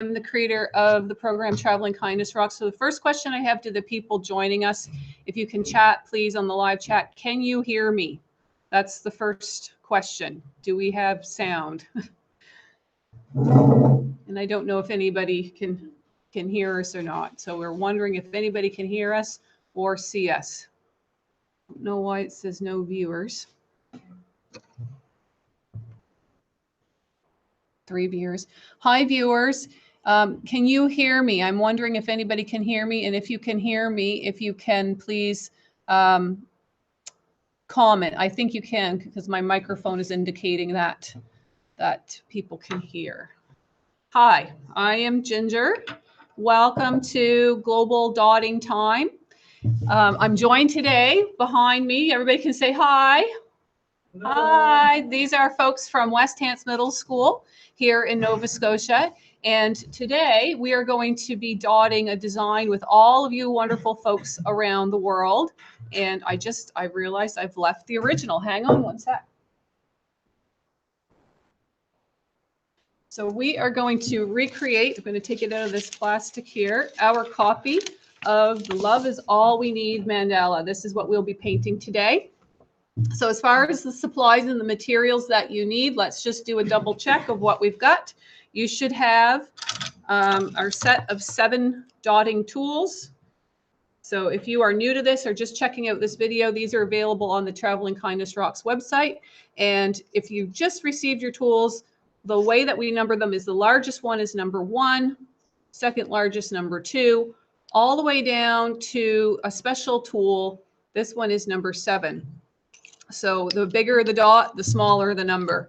I'm the creator of the program Traveling Kindness Rocks. So the first question I have to the people joining us, if you can chat, please, on the live chat, can you hear me? That's the first question. Do we have sound? And I don't know if anybody can hear us or not. So we're wondering if anybody can hear us or see us. I don't know why it says no viewers. 3 viewers. Hi, viewers. Can you hear me? I'm wondering if anybody can hear me. And if you can hear me, if you can please comment. I think you can because my microphone is indicating that people can hear. Hi, I am Ginger. Welcome to Global Dotting Time. I'm joined today behind me. Everybody can say hi. Hello. Hi, these are folks from West Hants Middle School here in Nova Scotia. And today we are going to be dotting a design with all of you wonderful folks around the world. And I realized I've left the original. Hang on one sec. So we are going to recreate, I'm going to take it out of this plastic here, our copy of the Love is All We Need mandala. This is what we'll be painting today. So as far as the supplies and the materials that you need, let's just do a double check of what we've got. You should have our set of 7 dotting tools. So if you are new to this or just checking out this video, these are available on the Traveling Kindness Rocks website. And if you just received your tools, the way that we number them is the largest one is number 1, second largest number 2, all the way down to a special tool. This one is number 7. So the bigger the dot, the smaller the number.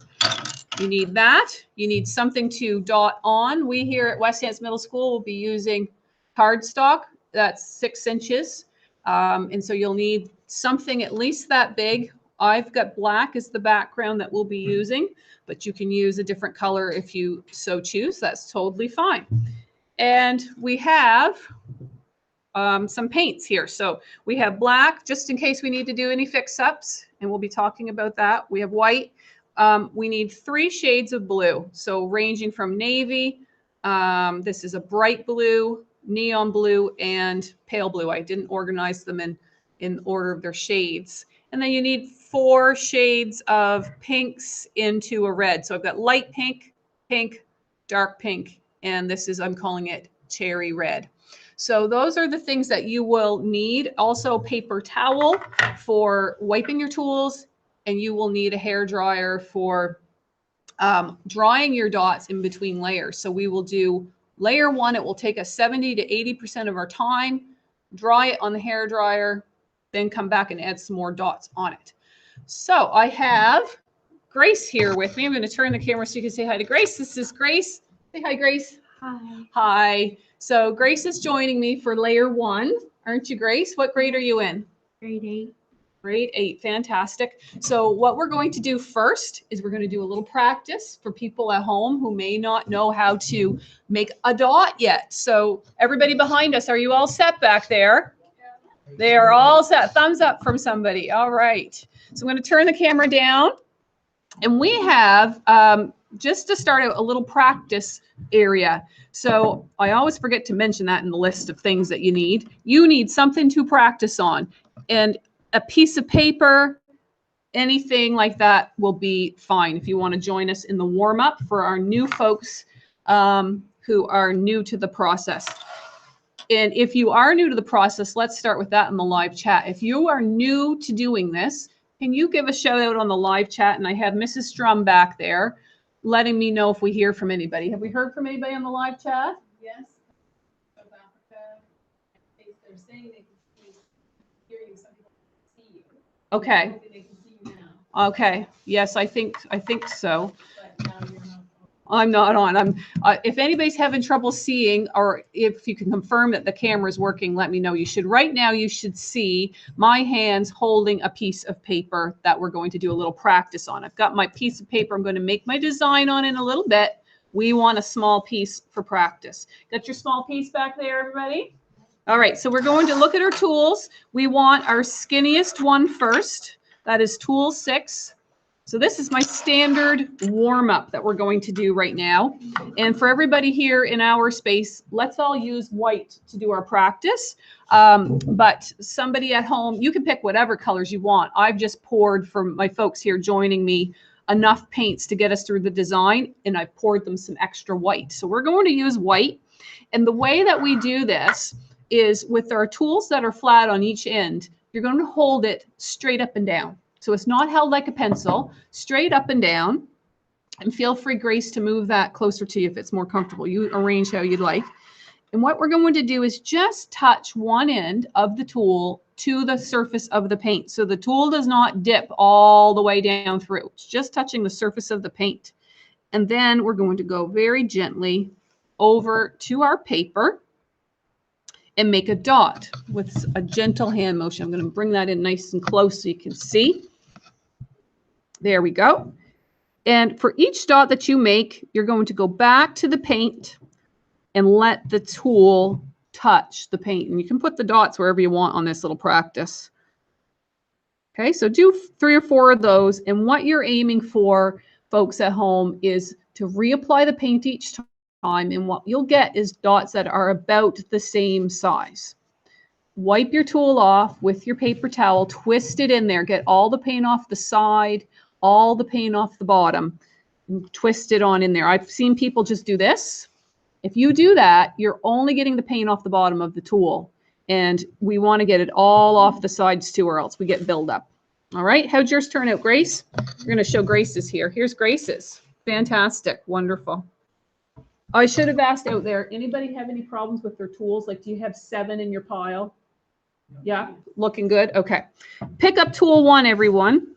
You need that. You need something to dot on. We here at West Hants Middle School will be using cardstock. That's 6 inches. And so you'll need something at least that big. I've got black as the background that we'll be using, but you can use a different color if you so choose. That's totally fine. And we have some paints here. So we have black, just in case we need to do any fix-ups, and we'll be talking about that. We have white. We need 3 shades of blue. So ranging from navy, this is a bright blue, neon blue, and pale blue. I didn't organize them in order of their shades. And then you need 4 shades of pinks into a red. So I've got light pink, pink, dark pink, and this is, I'm calling it cherry red. So those are the things that you will need. Also paper towel for wiping your tools, and you will need a hair dryer for drying your dots in between layers. So we will do layer 1. It will take us 70 to 80% of our time, dry it on the hair dryer, then come back and add some more dots on it. So I have Grace here with me. I'm going to turn the camera so you can say hi to Grace. This is Grace. Say hi, Grace. Hi. Hi. So Grace is joining me for layer 1. Aren't you, Grace? What grade are you in? Grade 8. Grade 8. Fantastic. So what we're going to do first is we're going to do a little practice for people at home who may not know how to make a dot yet. So everybody behind us, are you all set back there? They are all set. Thumbs up from somebody. All right. So I'm going to turn the camera down. And we have, just to start out, a little practice area. So I always forget to mention that in the list of things that you need. You need something to practice on. And a piece of paper, anything like that will be fine if you want to join us in the warm-up for our new folks who are new to the process. And if you are new to the process, let's start with that in the live chat. If you are new to doing this, can you give a shout out on the live chat? And I have Mrs. Strum back there letting me know if we hear from anybody. Have we heard from anybody on the live chat? Yes. South Africa. They're saying they can hear you. Some people can see you. Okay. They can see you now. Okay. Yes, I think so. But now you're not. I'm not on. If anybody's having trouble seeing, or if you can confirm that the camera is working, let me know. You should right now. You should see my hands holding a piece of paper that we're going to do a little practice on. I've got my piece of paper. I'm going to make my design on in a little bit. We want a small piece for practice. Got your small piece back there, everybody? All right. So we're going to look at our tools. We want our skinniest one first. That is tool 6. So this is my standard warm-up that we're going to do right now. And for everybody here in our space, let's all use white to do our practice. But somebody at home, you can pick whatever colors you want. I've just poured for my folks here joining me enough paints to get us through the design, and I've poured them some extra white. So we're going to use white. And the way that we do this is with our tools that are flat on each end, you're going to hold it straight up and down. So it's not held like a pencil, straight up and down. And feel free, Grace, to move that closer to you if it's more comfortable. You arrange how you'd like. And what we're going to do is just touch one end of the tool to the surface of the paint. So the tool does not dip all the way down through. It's just touching the surface of the paint. And then we're going to go very gently over to our paper and make a dot with a gentle hand motion. I'm going to bring that in nice and close so you can see. There we go. And for each dot that you make, you're going to go back to the paint and let the tool touch the paint. And you can put the dots wherever you want on this little practice. Okay, so do 3 or 4 of those. And what you're aiming for, folks at home, is to reapply the paint each time. And what you'll get is dots that are about the same size. Wipe your tool off with your paper towel, twist it in there, get all the paint off the side, all the paint off the bottom, and twist it on in there. I've seen people just do this. If you do that, you're only getting the paint off the bottom of the tool. And we want to get it all off the sides too, or else we get buildup. All right, how'd yours turn out, Grace? We're going to show Grace's here. Here's Grace's. Fantastic, wonderful. I should have asked out there, anybody have any problems with their tools? Like, do you have 7 in your pile? Yeah, looking good. Okay. Pick up tool 1, everyone.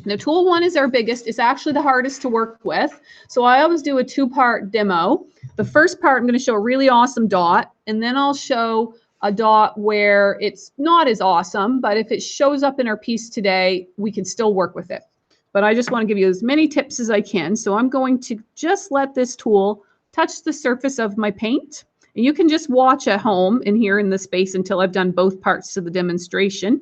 Now, tool 1 is our biggest. It's actually the hardest to work with. So I always do a 2-part demo. The first part, I'm going to show a really awesome dot, and then I'll show a dot where it's not as awesome, but if it shows up in our piece today, we can still work with it. But I just want to give you as many tips as I can. So I'm going to just let this tool touch the surface of my paint. And you can just watch at home and here in the space until I've done both parts of the demonstration.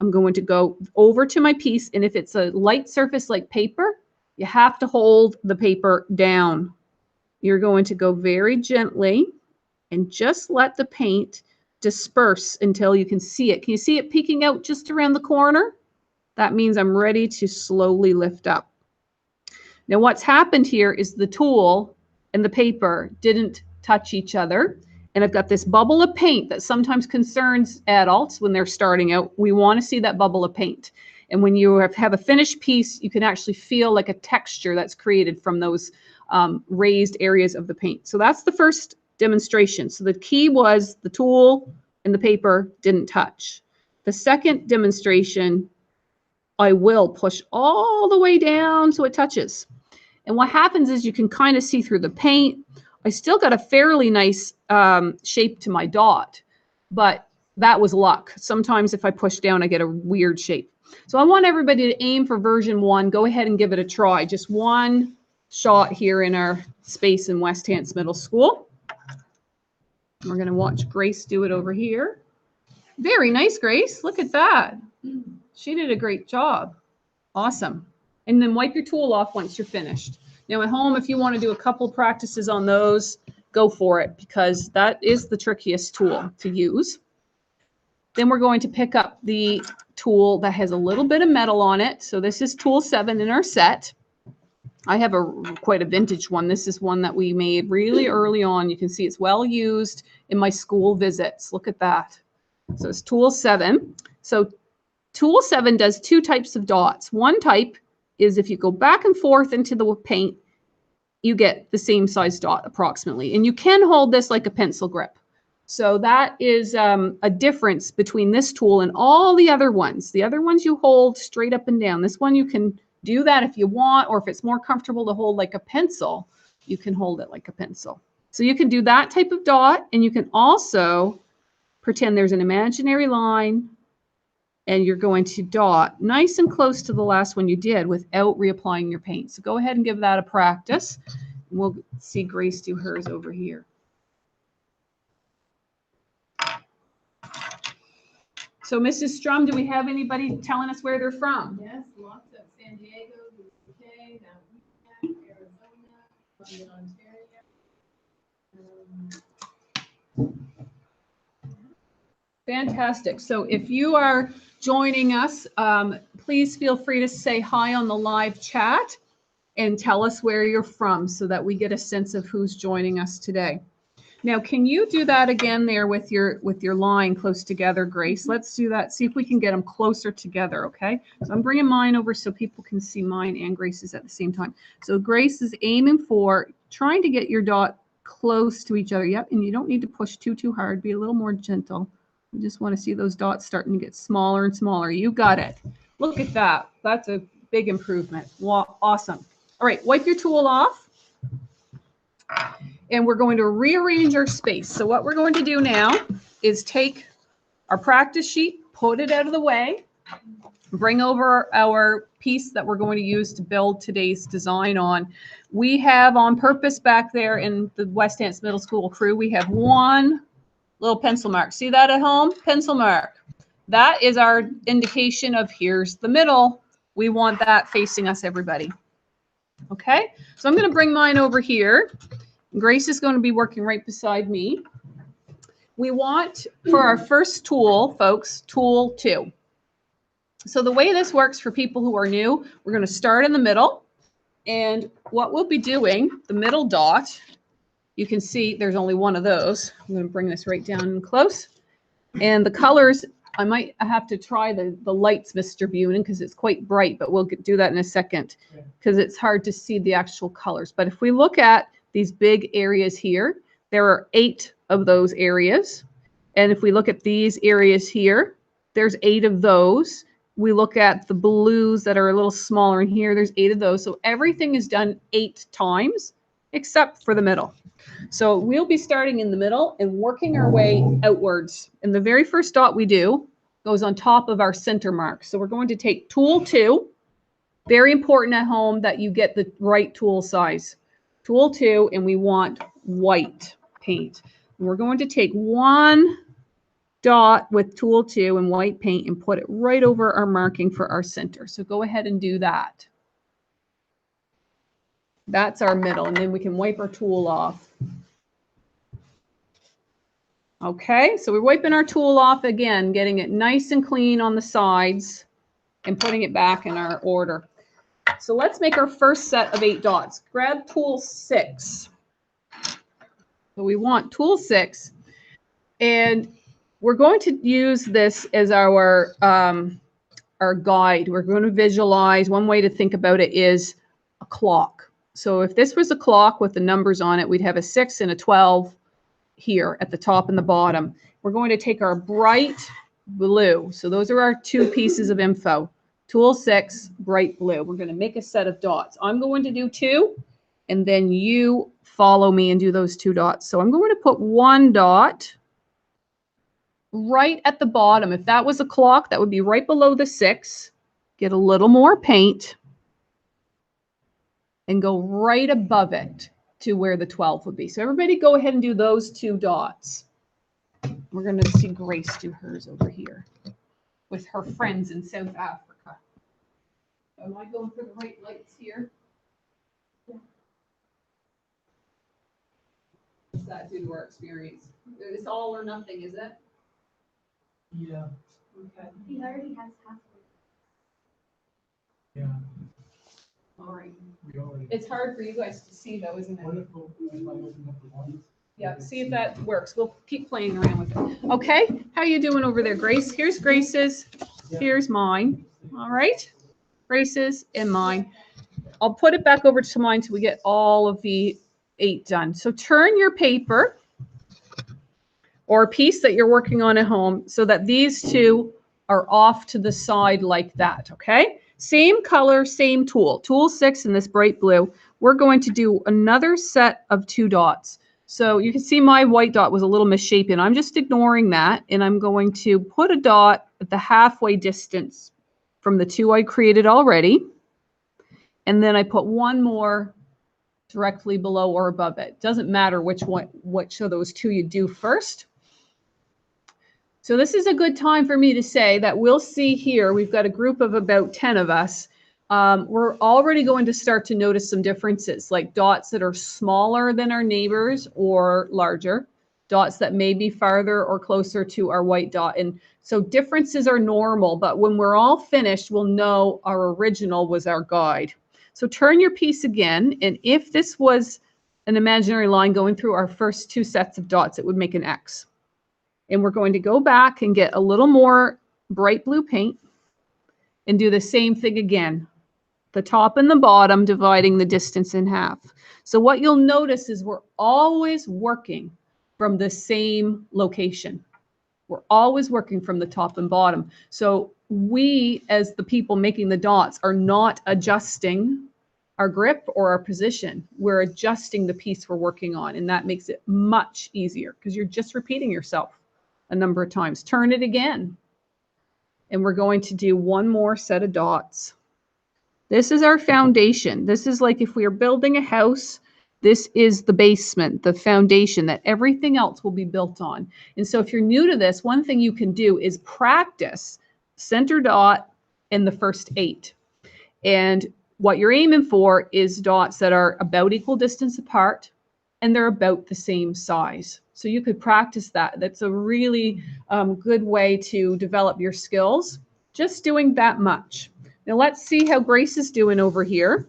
I'm going to go over to my piece, and if it's a light surface like paper, you have to hold the paper down. You're going to go very gently and just let the paint disperse until you can see it. Can you see it peeking out just around the corner? That means I'm ready to slowly lift up. Now what's happened here is the tool and the paper didn't touch each other. And I've got this bubble of paint that sometimes concerns adults when they're starting out. We want to see that bubble of paint. And when you have a finished piece, you can actually feel like a texture that's created from those raised areas of the paint. So that's the first demonstration. So the key was the tool and the paper didn't touch. The second demonstration, I will push all the way down so it touches. And what happens is you can kind of see through the paint. I still got a fairly nice shape to my dot, but that was luck. Sometimes if I push down, I get a weird shape. So I want everybody to aim for version 1. Go ahead and give it a try. Just one shot here in our space in West Hants Middle School. We're going to watch Grace do it over here. Very nice, Grace. Look at that. She did a great job. Awesome. And then wipe your tool off once you're finished. Now at home, if you want to do a couple practices on those, go for it, because that is the trickiest tool to use. Then we're going to pick up the tool that has a little bit of metal on it. So this is tool 7 in our set. I have quite a vintage one. This is one that we made really early on. You can see it's well used in my school visits. Look at that. So it's tool 7. So tool 7 does 2 types of dots. One type is if you go back and forth into the paint, you get the same size dot approximately. And you can hold this like a pencil grip. So that is a difference between this tool and all the other ones. The other ones you hold straight up and down. This one you can do that if you want, or if it's more comfortable to hold like a pencil, you can hold it like a pencil. So you can do that type of dot, and you can also pretend there's an imaginary line, and you're going to dot nice and close to the last one you did without reapplying your paint. So go ahead and give that a practice. We'll see Grace do hers over here. So Mrs. Strum, do we have anybody telling us where they're from? Yes, lots of San Diego, the UK, now Arizona, London, Ontario. Fantastic. So if you are joining us, please feel free to say hi on the live chat and tell us where you're from so that we get a sense of who's joining us today. Now, can you do that again there with your line close together, Grace? Let's do that. See if we can get them closer together, okay? So I'm bringing mine over so people can see mine and Grace's at the same time. So Grace is aiming for trying to get your dot close to each other. Yep, and you don't need to push too hard. Be a little more gentle. You just want to see those dots starting to get smaller and smaller. You got it. Look at that. That's a big improvement. Wow, awesome. All right, wipe your tool off. And we're going to rearrange our space. So what we're going to do now is take our practice sheet, put it out of the way, bring over our piece that we're going to use to build today's design on. We have on purpose back there in the West Hants Middle School crew, we have one little pencil mark. See that at home? Pencil mark. That is our indication of here's the middle. We want that facing us, everybody. Okay, so I'm going to bring mine over here. Grace is going to be working right beside me. We want, for our first tool, folks, tool 2. So the way this works for people who are new, we're going to start in the middle. And what we'll be doing, the middle dot, you can see there's only one of those. I'm going to bring this right down and close. And the colors, I might have to try the lights, Mr. Bunin, because it's quite bright, but we'll do that in a second because it's hard to see the actual colors. But if we look at these big areas here, there are 8 of those areas. And if we look at these areas here, there's 8 of those. We look at the blues that are a little smaller in here, there's 8 of those. So everything is done 8 times except for the middle. So we'll be starting in the middle and working our way outwards. And the very first dot we do goes on top of our center mark. So we're going to take tool 2. Very important at home that you get the right tool size. Tool 2, and we want white paint. And we're going to take one dot with tool 2 and white paint and put it right over our marking for our center. So go ahead and do that. That's our middle, and then we can wipe our tool off. Okay, so we're wiping our tool off again, getting it nice and clean on the sides and putting it back in our order. So let's make our first set of 8 dots. Grab tool 6. So we want tool 6, and we're going to use this as our guide. We're going to visualize. One way to think about it is a clock. So if this was a clock with the numbers on it, we'd have a 6 and a 12 here at the top and the bottom. We're going to take our bright blue. So those are our 2 pieces of info. Tool 6, bright blue. We're going to make a set of dots. I'm going to do 2, and then you follow me and do those 2 dots. So I'm going to put 1 dot right at the bottom. If that was a clock, that would be right below the 6. Get a little more paint and go right above it to where the 12 would be. So everybody go ahead and do those 2 dots. We're going to see Grace do hers over here with her friends in South Africa. Am I going for the right lights here? Yeah. What's that do to our experience? It's all or nothing, is it? Yeah. Okay. He already has half. Yeah. All right. We already. It's hard for you guys to see though, isn't What it? if I open up the ones? Yeah, see if that works. We'll keep playing around with it. Okay, how you doing over there, Grace? Here's Grace's, here's mine. All right, Grace's and mine. I'll put it back over to mine till we get all of the 8 done. So turn your paper or a piece that you're working on at home so that these 2 are off to the side like that, okay? Same color, same tool. Tool 6 in this bright blue. We're going to do another set of 2 dots. So you can see my white dot was a little misshapen. I'm just ignoring that, and I'm going to put a dot at the halfway distance from the 2 I created already. And then I put 1 more directly below or above it. Doesn't matter which of those 2 you do first. So this is a good time for me to say that we'll see here, we've got a group of about 10 of us. We're already going to start to notice some differences, like dots that are smaller than our neighbors or larger, dots that may be farther or closer to our white dot. And so differences are normal, but when we're all finished, we'll know our original was our guide. So turn your piece again, and if this was an imaginary line going through our first two sets of dots, it would make an X. And we're going to go back and get a little more bright blue paint and do the same thing again. The top and the bottom dividing the distance in half. So what you'll notice is we're always working from the same location. We're always working from the top and bottom. So we, as the people making the dots, are not adjusting our grip or our position. We're adjusting the piece we're working on, and that makes it much easier because you're just repeating yourself a number of times. Turn it again. And we're going to do one more set of dots. This is our foundation. This is like if we are building a house, this is the basement, the foundation that everything else will be built on. And so if you're new to this, one thing you can do is practice center dot in the first 8. And what you're aiming for is dots that are about equal distance apart and they're about the same size. So you could practice that. That's a really good way to develop your skills, just doing that much. Now let's see how Grace is doing over here.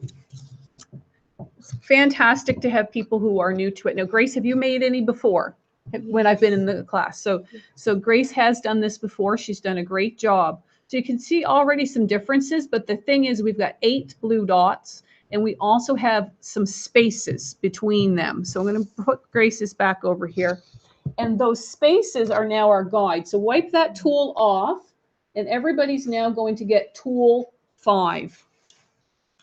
It's fantastic to have people who are new to it. Now, Grace, have you made any before when I've been in the class? So Grace has done this before. She's done a great job. So you can see already some differences, but the thing is we've got 8 blue dots and we also have some spaces between them. So I'm going to put Grace's back over here. And those spaces are now our guide. So wipe that tool off and everybody's now going to get tool 5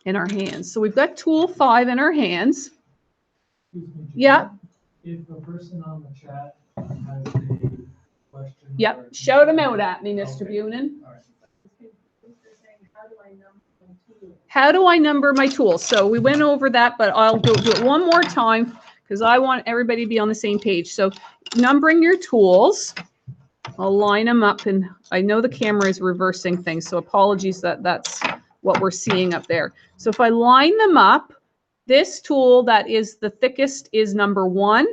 in our hands. So we've got tool 5 in our hands. Excuse me, Yeah. If a person on the chat has a question. Yep. or- Shout them out at me, Mr. Okay. Bunin. All right. They're saying, how do I number my tools? How do I number my tools? So we went over that, but I'll do it one more time because I want everybody to be on the same page. So numbering your tools, I'll line them up, and I know the camera is reversing things, so apologies that that's what we're seeing up there. So if I line them up, this tool that is the thickest is number 1,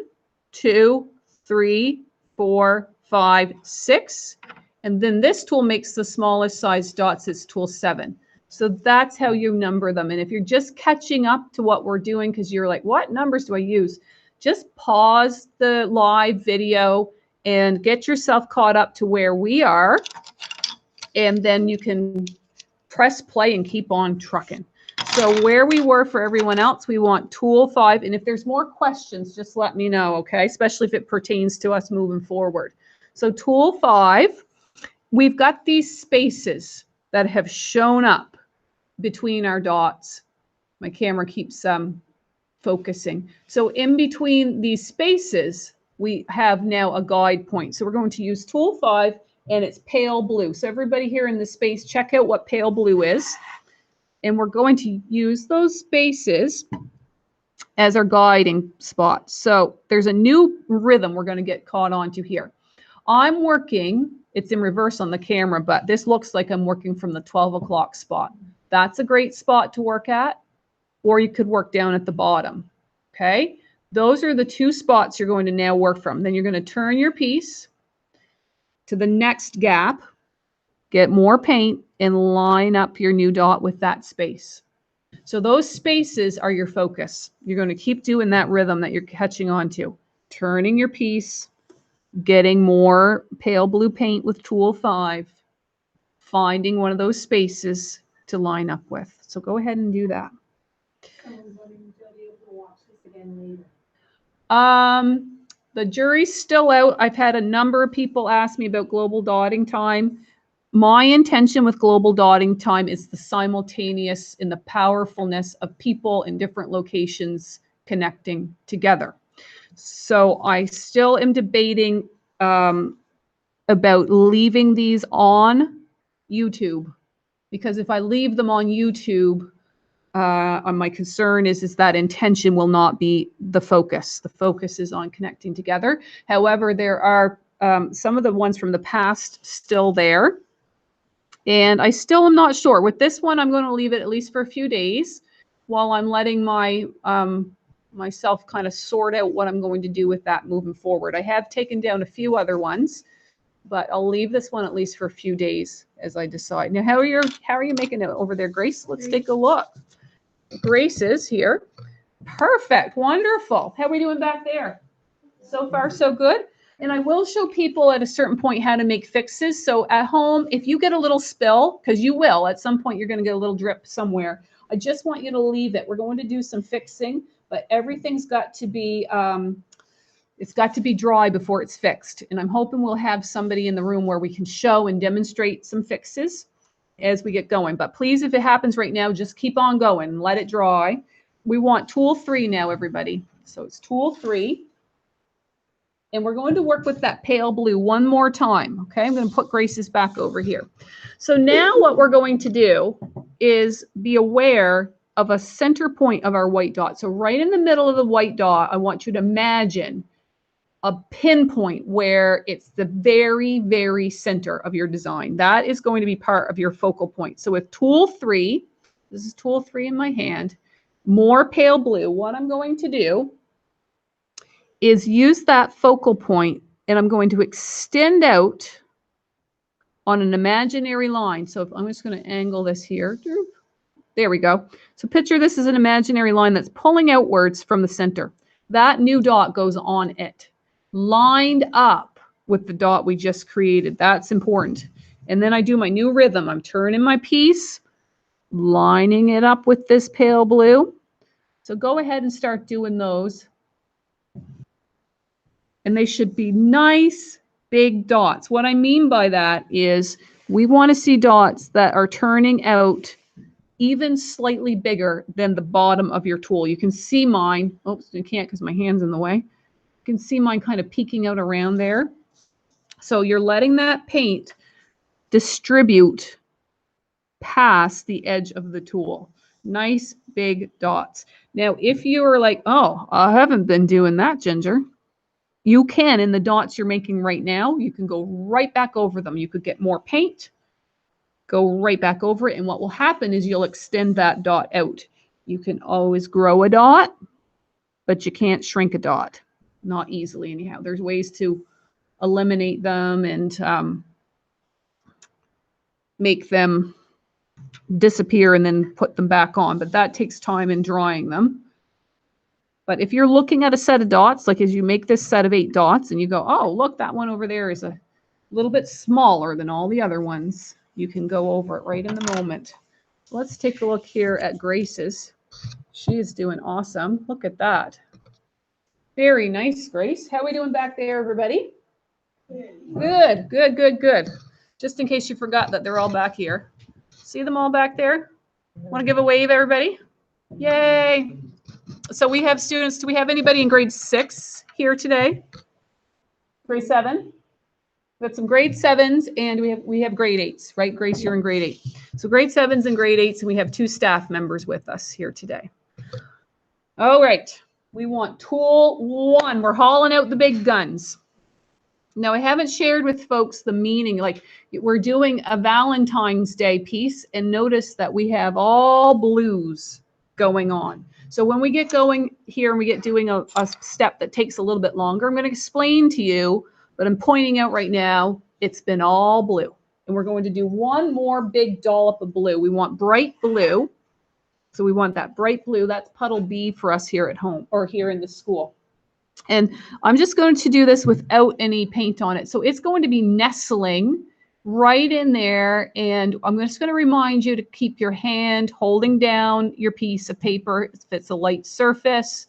2, 3, 4, 5, 6. And then this tool makes the smallest size dots. It's tool 7. So that's how you number them. And if you're just catching up to what we're doing because you're like, what numbers do I use? Just pause the live video and get yourself caught up to where we are. And then you can press play and keep on trucking. So where we were for everyone else, we want tool 5. And if there's more questions, just let me know, okay? Especially if it pertains to us moving forward. So tool 5, we've got these spaces that have shown up between our dots. My camera keeps focusing. So in between these spaces, we have now a guide point. So we're going to use tool 5 and it's pale blue. So everybody here in the space, check out what pale blue is. And we're going to use those spaces as our guiding spots. So there's a new rhythm we're going to get caught onto here. I'm working, it's in reverse on the camera, but this looks like I'm working from the 12 o'clock spot. That's a great spot to work at, or you could work down at the bottom, okay? Those are the 2 spots you're going to now work from. Then you're going to turn your piece to the next gap, get more paint, and line up your new dot with that space. So those spaces are your focus. You're going to keep doing that rhythm that you're catching on to. Turning your piece, getting more pale blue paint with tool 5, finding one of those spaces to line up with. So go ahead and do that. Someone's wondering if they'll be able to watch this again later. The jury's still out. I've had a number of people ask me about global dotting time. My intention with global dotting time is the simultaneous and the powerfulness of people in different locations connecting together. So I still am debating about leaving these on YouTube, because if I leave them on YouTube, my concern is that intention will not be the focus. The focus is on connecting together. However, there are some of the ones from the past still there. And I still am not sure. With this one, I'm going to leave it at least for a few days while I'm letting my myself kind of sort out what I'm going to do with that moving forward. I have taken down a few other ones, but I'll leave this one at least for a few days as I decide. Now, how are you making it over there, Grace? Let's take a look. Grace is here. Perfect. Wonderful. How are we doing back there? So far, so good. And I will show people at a certain point how to make fixes. So at home, if you get a little spill, because you will, at some point you're going to get a little drip somewhere, I just want you to leave it. We're going to do some fixing, but everything's got to be, it's got to be dry before it's fixed. And I'm hoping we'll have somebody in the room where we can show and demonstrate some fixes as we get going. But please, if it happens right now, just keep on going and let it dry. We want tool 3 now, everybody. So it's tool 3. And we're going to work with that pale blue one more time. Okay, I'm going to put Grace's back over here. So now what we're going to do is be aware of a center point of our white dot. So right in the middle of the white dot, I want you to imagine a pinpoint where it's the very, very center of your design. That is going to be part of your focal point. So with tool 3, this is tool 3 in my hand, more pale blue, what I'm going to do is use that focal point and I'm going to extend out on an imaginary line. So if I'm just going to angle this here. There we go. So picture this as an imaginary line that's pulling outwards from the center. That new dot goes on it, lined up with the dot we just created. That's important. And then I do my new rhythm. I'm turning my piece, lining it up with this pale blue. So go ahead and start doing those. And they should be nice, big dots. What I mean by that is we want to see dots that are turning out even slightly bigger than the bottom of your tool. You can see mine. Oops, you can't because my hand's in the way. You can see mine kind of peeking out around there. So you're letting that paint distribute past the edge of the tool. Nice, big dots. Now, if you are like, oh, I haven't been doing that, Ginger, you can, in the dots you're making right now, you can go right back over them. You could get more paint, go right back over it, and what will happen is you'll extend that dot out. You can always grow a dot, but you can't shrink a dot. Not easily anyhow. There's ways to eliminate them and make them disappear and then put them back on, but that takes time in drying them. But if you're looking at a set of dots, like as you make this set of 8 dots and you go, oh, look, that one over there is a little bit smaller than all the other ones, you can go over it right in the moment. Let's take a look here at Grace's. She is doing awesome. Look at that. Very nice, Grace. How are we doing back there, everybody? Good, good, good, good. Just in case you forgot that they're all back here. See them all back there? Want to give a wave, everybody? Yay. So we have students. Do we have anybody in grade 6 here today? Grade 7? We have some grade 7s and we have grade 8s, right? Grace, you're in grade 8. So grade 7s and grade 8s, and we have 2 staff members with us here today. All right. We want tool 1. We're hauling out the big guns. Now, I haven't shared with folks the meaning. Like, we're doing a Valentine's Day piece, and notice that we have all blues going on. So when we get going here and we get doing a step that takes a little bit longer, I'm going to explain to you, but I'm pointing out right now, it's been all blue. And we're going to do one more big dollop of blue. We want bright blue. So we want that bright blue. That's puddle B for us here at home or here in the school. And I'm just going to do this without any paint on it. So it's going to be nestling right in there. And I'm just going to remind you to keep your hand holding down your piece of paper if it's a light surface.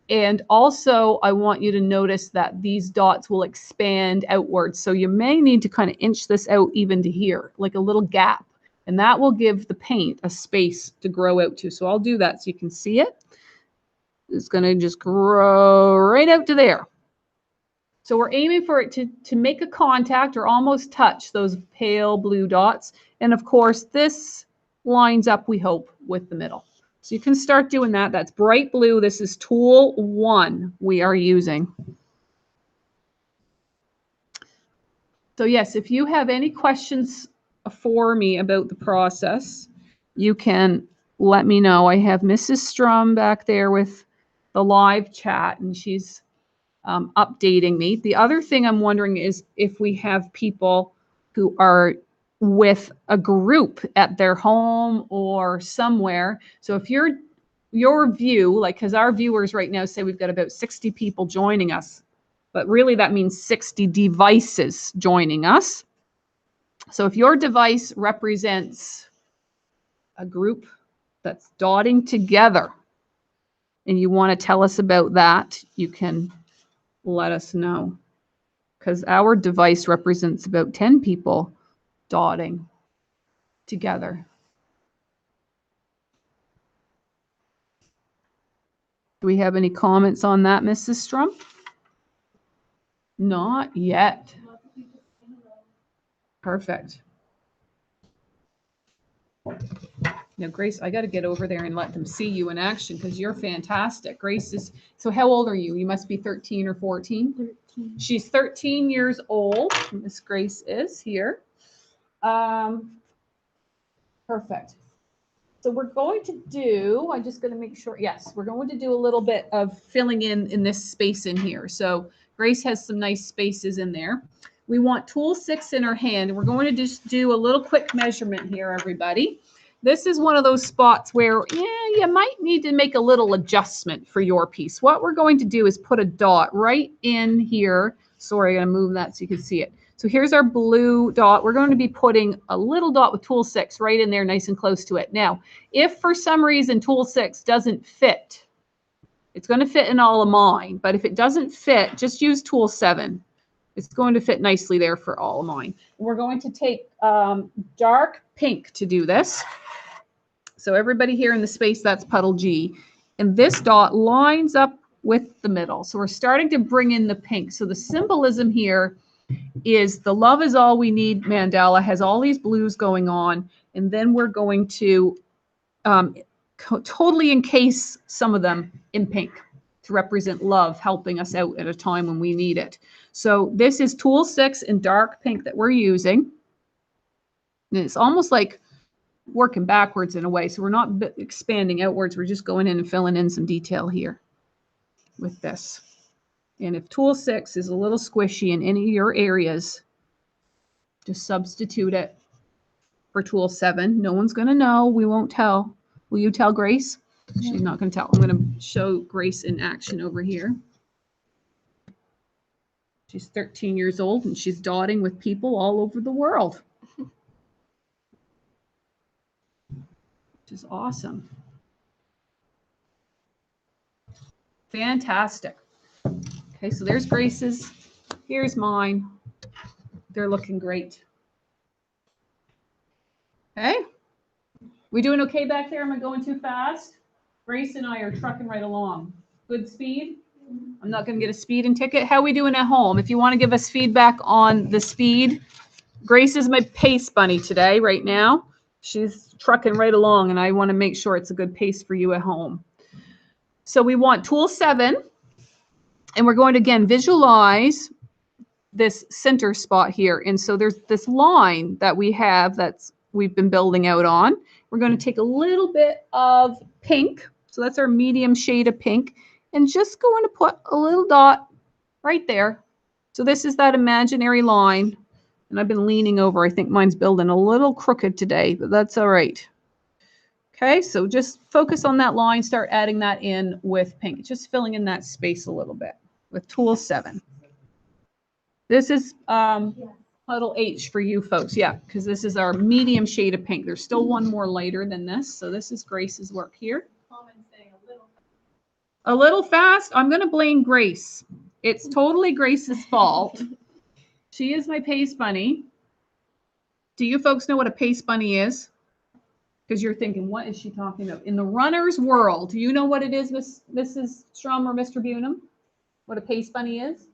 And also, I want you to notice that these dots will expand outwards. So you may need to kind of inch this out even to here, like a little gap. And that will give the paint a space to grow out to. So I'll do that so you can see it. It's going to just grow right out to there. So we're aiming for it to make a contact or almost touch those pale blue dots. And of course, this lines up, we hope, with the middle. So you can start doing that. That's bright blue. This is tool 1 we are using. So yes, if you have any questions for me about the process, you can let me know. I have Mrs. Strum back there with the live chat, and she's updating me. The other thing I'm wondering is if we have people who are with a group at their home or somewhere. So if your view, like, because our viewers right now say we've got about 60 people joining us, but really that means 60 devices joining us. So if your device represents a group that's dotting together and you want to tell us about that, you can let us know. Because our device represents about 10 people dotting together. Do we have any comments on that, Mrs. Strum? Not yet. Perfect. Now, Grace, I got to get over there and let them see you in action because you're fantastic. Grace is, so how old are you? You must be 13 or 14? 13. She's 13 years old. Miss Grace is here. Perfect. So we're going to do, I'm just going to make sure, yes, we're going to do a little bit of filling in this space in here. So Grace has some nice spaces in there. We want tool 6 in her hand, and we're going to just do a little quick measurement here, everybody. This is one of those spots where, yeah, you might need to make a little adjustment for your piece. What we're going to do is put a dot right in here. Sorry, I'm going to move that so you can see it. So here's our blue dot. We're going to be putting a little dot with tool 6 right in there, nice and close to it. Now, if for some reason tool 6 doesn't fit, it's going to fit in all of mine, but if it doesn't fit, just use tool 7. It's going to fit nicely there for all of mine. We're going to take dark pink to do this. So everybody here in the space, that's puddle G. And this dot lines up with the middle. So we're starting to bring in the pink. So the symbolism here is the love is all we need mandala has all these blues going on. And then we're going to totally encase some of them in pink to represent love helping us out at a time when we need it. So this is tool 6 in dark pink that we're using. And it's almost like working backwards in a way. So we're not expanding outwards. We're just going in and filling in some detail here with this. And if tool 6 is a little squishy in any of your areas, just substitute it for tool 7. No one's going to know. We won't tell. Will you tell Grace? She's not going to tell. I'm going to show Grace in action over here. She's 13 years old and she's dotting with people all over the world. Which is awesome. Fantastic. Okay, so there's Grace's. Here's mine. They're looking great. Okay. We doing okay back there? Am I going too fast? Grace and I are trucking right along. Good speed? I'm not going to get a speeding ticket. How are we doing at home? If you want to give us feedback on the speed, Grace is my pace bunny today, right now. She's trucking right along, and I want to make sure it's a good pace for you at home. So we want tool 7, and we're going to, again, visualize this center spot here. And so there's this line that we have we've been building out on. We're going to take a little bit of pink. So that's our medium shade of pink. And just going to put a little dot right there. So this is that imaginary line. And I've been leaning over. I think mine's building a little crooked today, but that's all right. Okay, so just focus on that line. Start adding that in with pink. Just filling in that space a little bit with tool 7. This is puddle H for you folks. Yeah, because this is our medium shade of pink. There's still one more lighter than this. So this is Grace's work here. A little fast. I'm going to blame Grace. It's totally Grace's fault. She is my pace bunny. Do you folks know what a pace bunny is? Because you're thinking, what is she talking about? In the runner's world, do you know what it is, Mrs. Strum or Mr. Bunham? What a pace bunny is?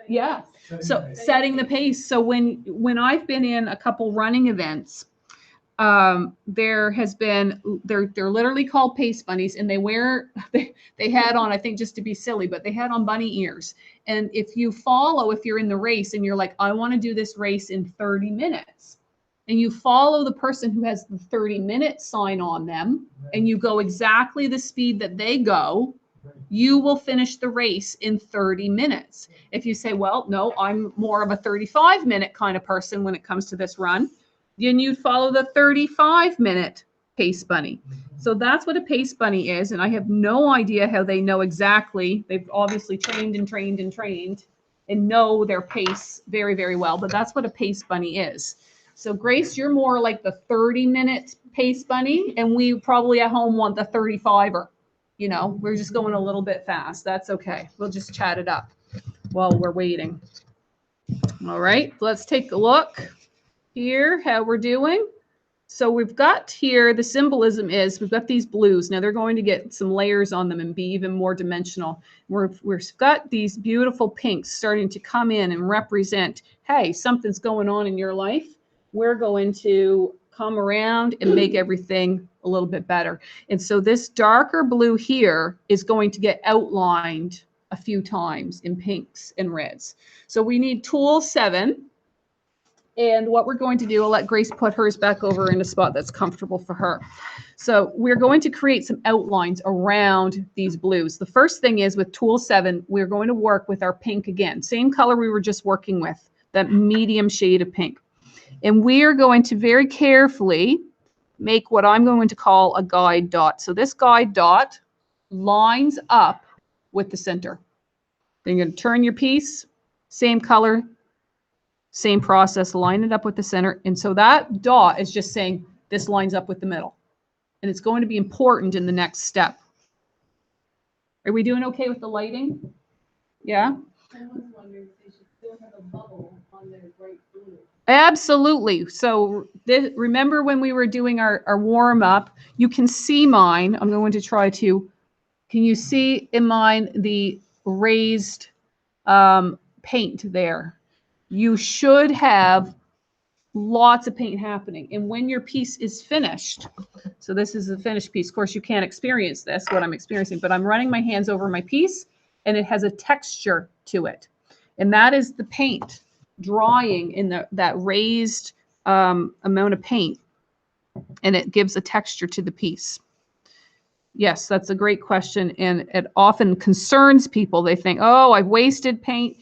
Yeah. So setting the pace. So when I've been in a couple running events, there has been, they're literally called paste bunnies, and they wear, they had on, I think just to be silly, but they had on bunny ears. And if you follow, if you're in the race and you're like, I want to do this race in 30 minutes, and you follow the person who has the 30-minute sign on them, and you go exactly the speed that they go, you will finish the race in 30 minutes. If you say, well, no, I'm more of a 35-minute kind of person when it comes to this run, then you follow the 35-minute pace bunny. So that's what a pace bunny is. And I have no idea how they know exactly. They've obviously trained and trained and trained and know their pace very, very well. But that's what a pace bunny is. So Grace, you're more like the 30-minute pace bunny, and we probably at home want the 35er. You know, we're just going a little bit fast. That's okay. We'll just chat it up while we're waiting. All right, let's take a look here how we're doing. So we've got here, the symbolism is we've got these blues. Now they're going to get some layers on them and be even more dimensional. We've got these beautiful pinks starting to come in and represent, hey, something's going on in your life. We're going to come around and make everything a little bit better. And so this darker blue here is going to get outlined a few times in pinks and reds. So we need tool 7. And what we're going to do, I'll let Grace put hers back over in a spot that's comfortable for her. So we're going to create some outlines around these blues. The first thing is with tool 7, we're going to work with our pink again. Same color we were just working with, that medium shade of pink. And we are going to very carefully make what I'm going to call a guide dot. So this guide dot lines up with the center. Then you're going to turn your piece, same color, same process, line it up with the center. And so that dot is just saying this lines up with the middle. And it's going to be important in the next step. Are we doing okay with the lighting? Yeah? I was wondering if they should still have a bubble on their bright blue. Absolutely. So remember when we were doing our warm up, you can see mine. I'm going to try to, can you see in mine the raised paint there? You should have lots of paint happening. And when your piece is finished, so this is the finished piece. Of course, you can't experience this, what I'm experiencing, but I'm running my hands over my piece and it has a texture to it. And that is the paint drying in that raised amount of paint. And it gives a texture to the piece. Yes, that's a great question. And it often concerns people. They think, oh, I've wasted paint.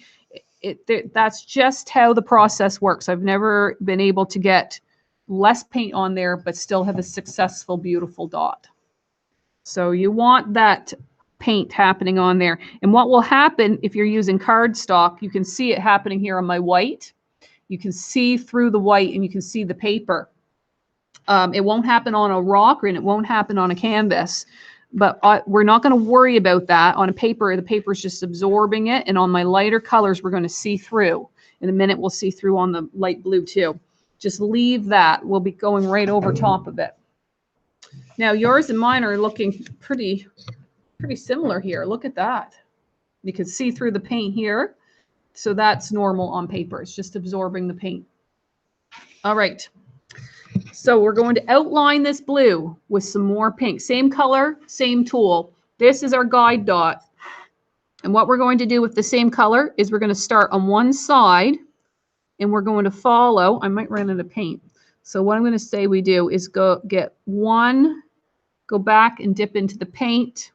That's just how the process works. I've never been able to get less paint on there, but still have a successful, beautiful dot. So you want that paint happening on there. And what will happen if you're using cardstock, you can see it happening here on my white. You can see through the white and you can see the paper. It won't happen on a rock and it won't happen on a canvas. But we're not going to worry about that on a paper. The paper is just absorbing it. And on my lighter colors, we're going to see through. In a minute, we'll see through on the light blue too. Just leave that. We'll be going right over top of it. Now, yours and mine are looking pretty similar here. Look at that. You can see through the paint here. So that's normal on paper. It's just absorbing the paint. All right. So we're going to outline this blue with some more pink. Same color, same tool. This is our guide dot. And what we're going to do with the same color is we're going to start on one side and we're going to follow. I might run out of paint. So what I'm going to say we do is go back and dip into the paint,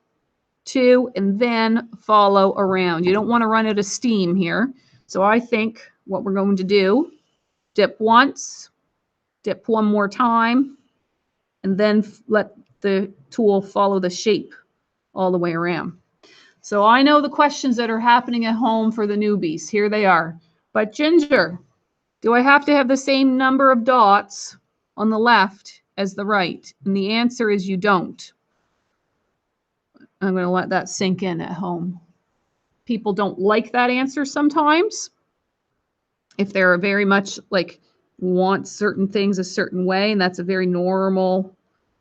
2, and then follow around. You don't want to run out of steam here. So I think what we're going to do, dip once, dip one more time, and then let the tool follow the shape all the way around. So I know the questions that are happening at home for the newbies. Here they are. But Ginger, do I have to have the same number of dots on the left as the right? And the answer is you don't. I'm going to let that sink in at home. People don't like that answer sometimes. If they're very much like want certain things a certain way, and that's a very normal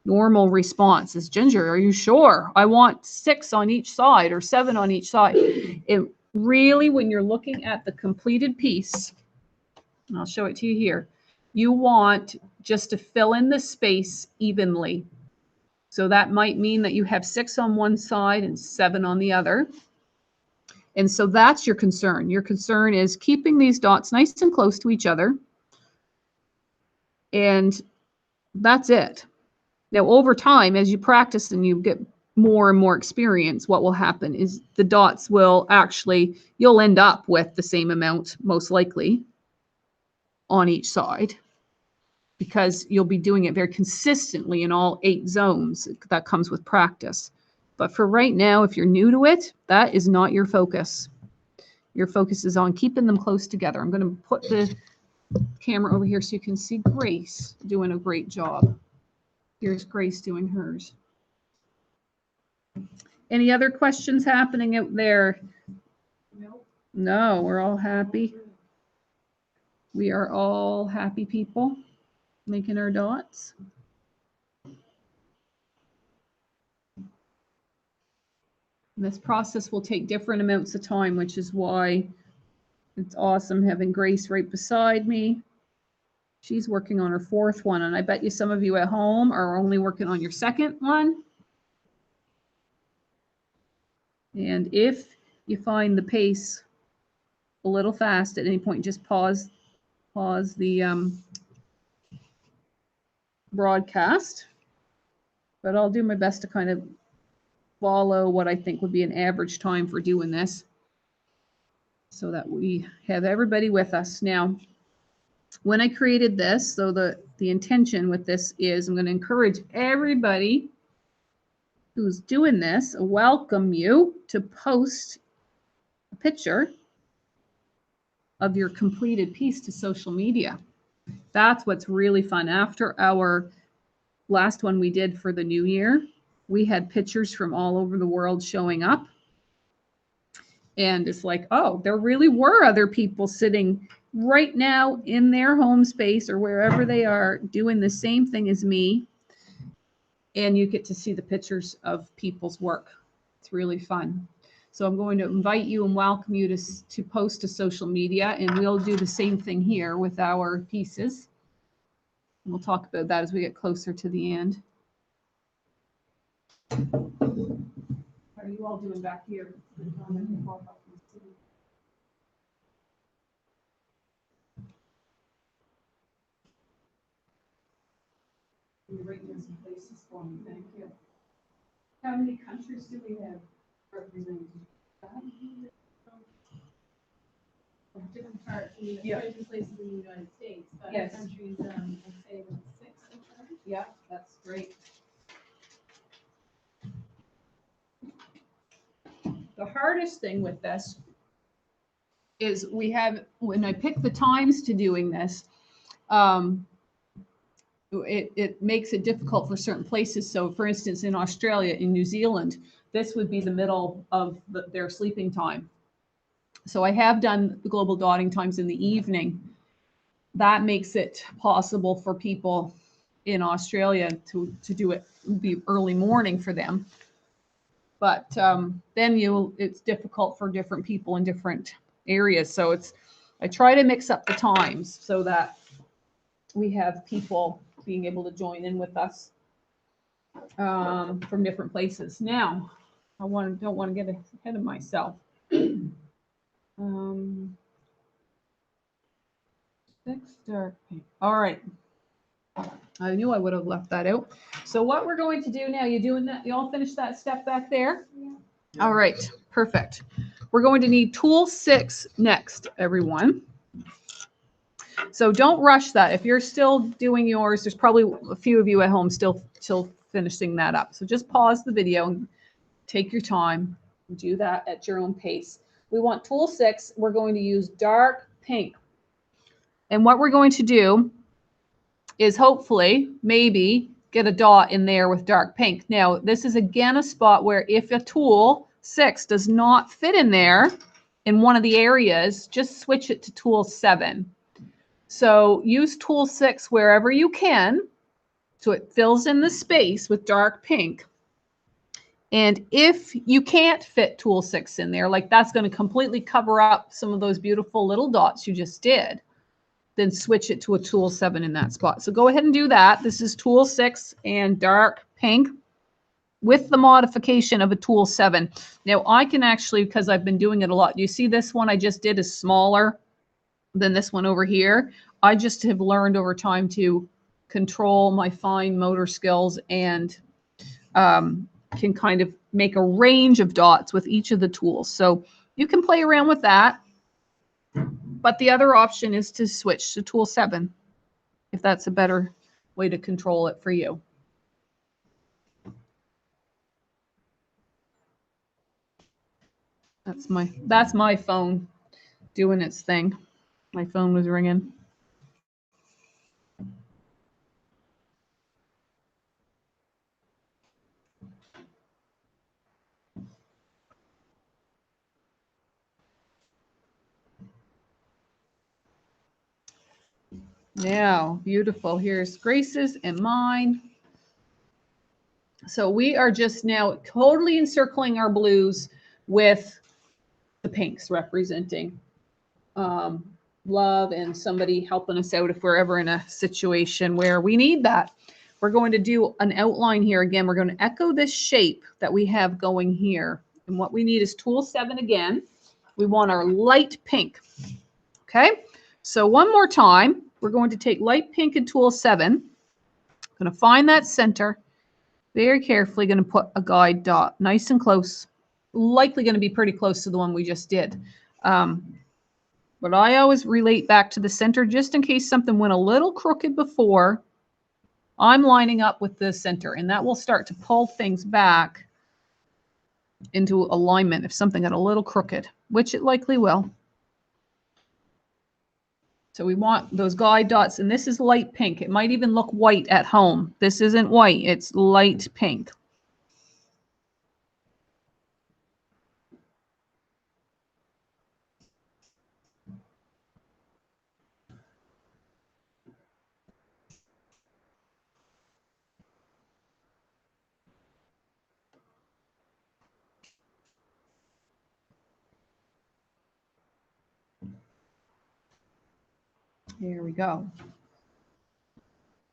response. Is Ginger, are you sure? I want 6 on each side or 7 on each side. It really, when you're looking at the completed piece, and I'll show it to you here, you want just to fill in the space evenly. So that might mean that you have 6 on one side and 7 on the other. And so that's your concern. Your concern is keeping these dots nice and close to each other. And that's it. Now, over time, as you practice and you get more and more experience, what will happen is the dots will actually, you'll end up with the same amount, most likely, on each side, because you'll be doing it very consistently in all 8 zones. That comes with practice. But for right now, if you're new to it, that is not your focus. Your focus is on keeping them close together. I'm going to put the camera over here so you can see Grace doing a great job. Here's Grace doing hers. Any other questions happening out there? Nope. No, we're all happy. We are all happy people making our dots. And this process will take different amounts of time, which is why it's awesome having Grace right beside me. She's working on her 4th one, and I bet you some of you at home are only working on your 2nd one. And if you find the pace a little fast at any point, just pause the broadcast. But I'll do my best to kind of follow what I think would be an average time for doing this, so that we have everybody with us. Now, when I created this, so the intention with this is I'm going to encourage everybody who's doing this, welcome you to post a picture of your completed piece to social media. That's what's really fun. After our last one we did for the new year, we had pictures from all over the world showing up. And it's like, oh, there really were other people sitting right now in their home space or wherever they are doing the same thing as me. And you get to see the pictures of people's work. It's really fun. So I'm going to invite you and welcome you to post to social media, and we'll do the same thing here with our pieces. And we'll talk about that as we get closer to the end. How are you all doing back here? You're writing in some places for me, thank you. How many countries do we have represented? Different parts, Yeah. different places in the United States, but Yes. countries, I'd say about 6 so far. Yeah, that's great. The hardest thing with this is when I pick the times to doing this, it makes it difficult for certain places. So for instance, in Australia, in New Zealand, this would be the middle of their sleeping time. So I have done the global dotting times in the evening. That makes it possible for people in Australia to do it, be early morning for them. But then it's difficult for different people in different areas. So I try to mix up the times so that we have people being able to join in with us from different places. Now, don't want to get ahead of myself. 6 dark pink. All right. I knew I would have left that out. So what we're going to do now, you doing that? You all finished that step back there? Yeah. All right, perfect. We're going to need tool 6 next, everyone. So don't rush that. If you're still doing yours, there's probably a few of you at home still finishing that up. So just pause the video and take your time. Do that at your own pace. We want tool 6. We're going to use dark pink. And what we're going to do is hopefully maybe get a dot in there with dark pink. Now, this is again a spot where if a tool 6 does not fit in there in one of the areas, just switch it to tool 7. So use tool 6 wherever you can, so it fills in the space with dark pink. And if you can't fit tool 6 in there, like that's going to completely cover up some of those beautiful little dots you just did, then switch it to a tool 7 in that spot. So go ahead and do that. This is tool 6 and dark pink with the modification of a tool 7. Now I can actually, because I've been doing it a lot, you see this one I just did is smaller than this one over here. I just have learned over time to control my fine motor skills and can kind of make a range of dots with each of the tools. So you can play around with that. But the other option is to switch to tool 7, if that's a better way to control it for you. That's my phone doing its thing. My phone was ringing. Now, beautiful. Here's Grace's and mine. So we are just now totally encircling our blues with the pinks representing love and somebody helping us out if we're ever in a situation where we need that. We're going to do an outline here again. We're going to echo this shape that we have going here. And what we need is tool 7 again. We want our light pink. Okay, so one more time, we're going to take light pink and tool 7. Going to find that center. Very carefully going to put a guide dot nice and close. Likely going to be pretty close to the one we just did. But I always relate back to the center just in case something went a little crooked before. I'm lining up with the center, and that will start to pull things back into alignment if something got a little crooked, which it likely will. So we want those guide dots, and this is light pink. It might even look white at home. This isn't white, it's light pink. Here we go.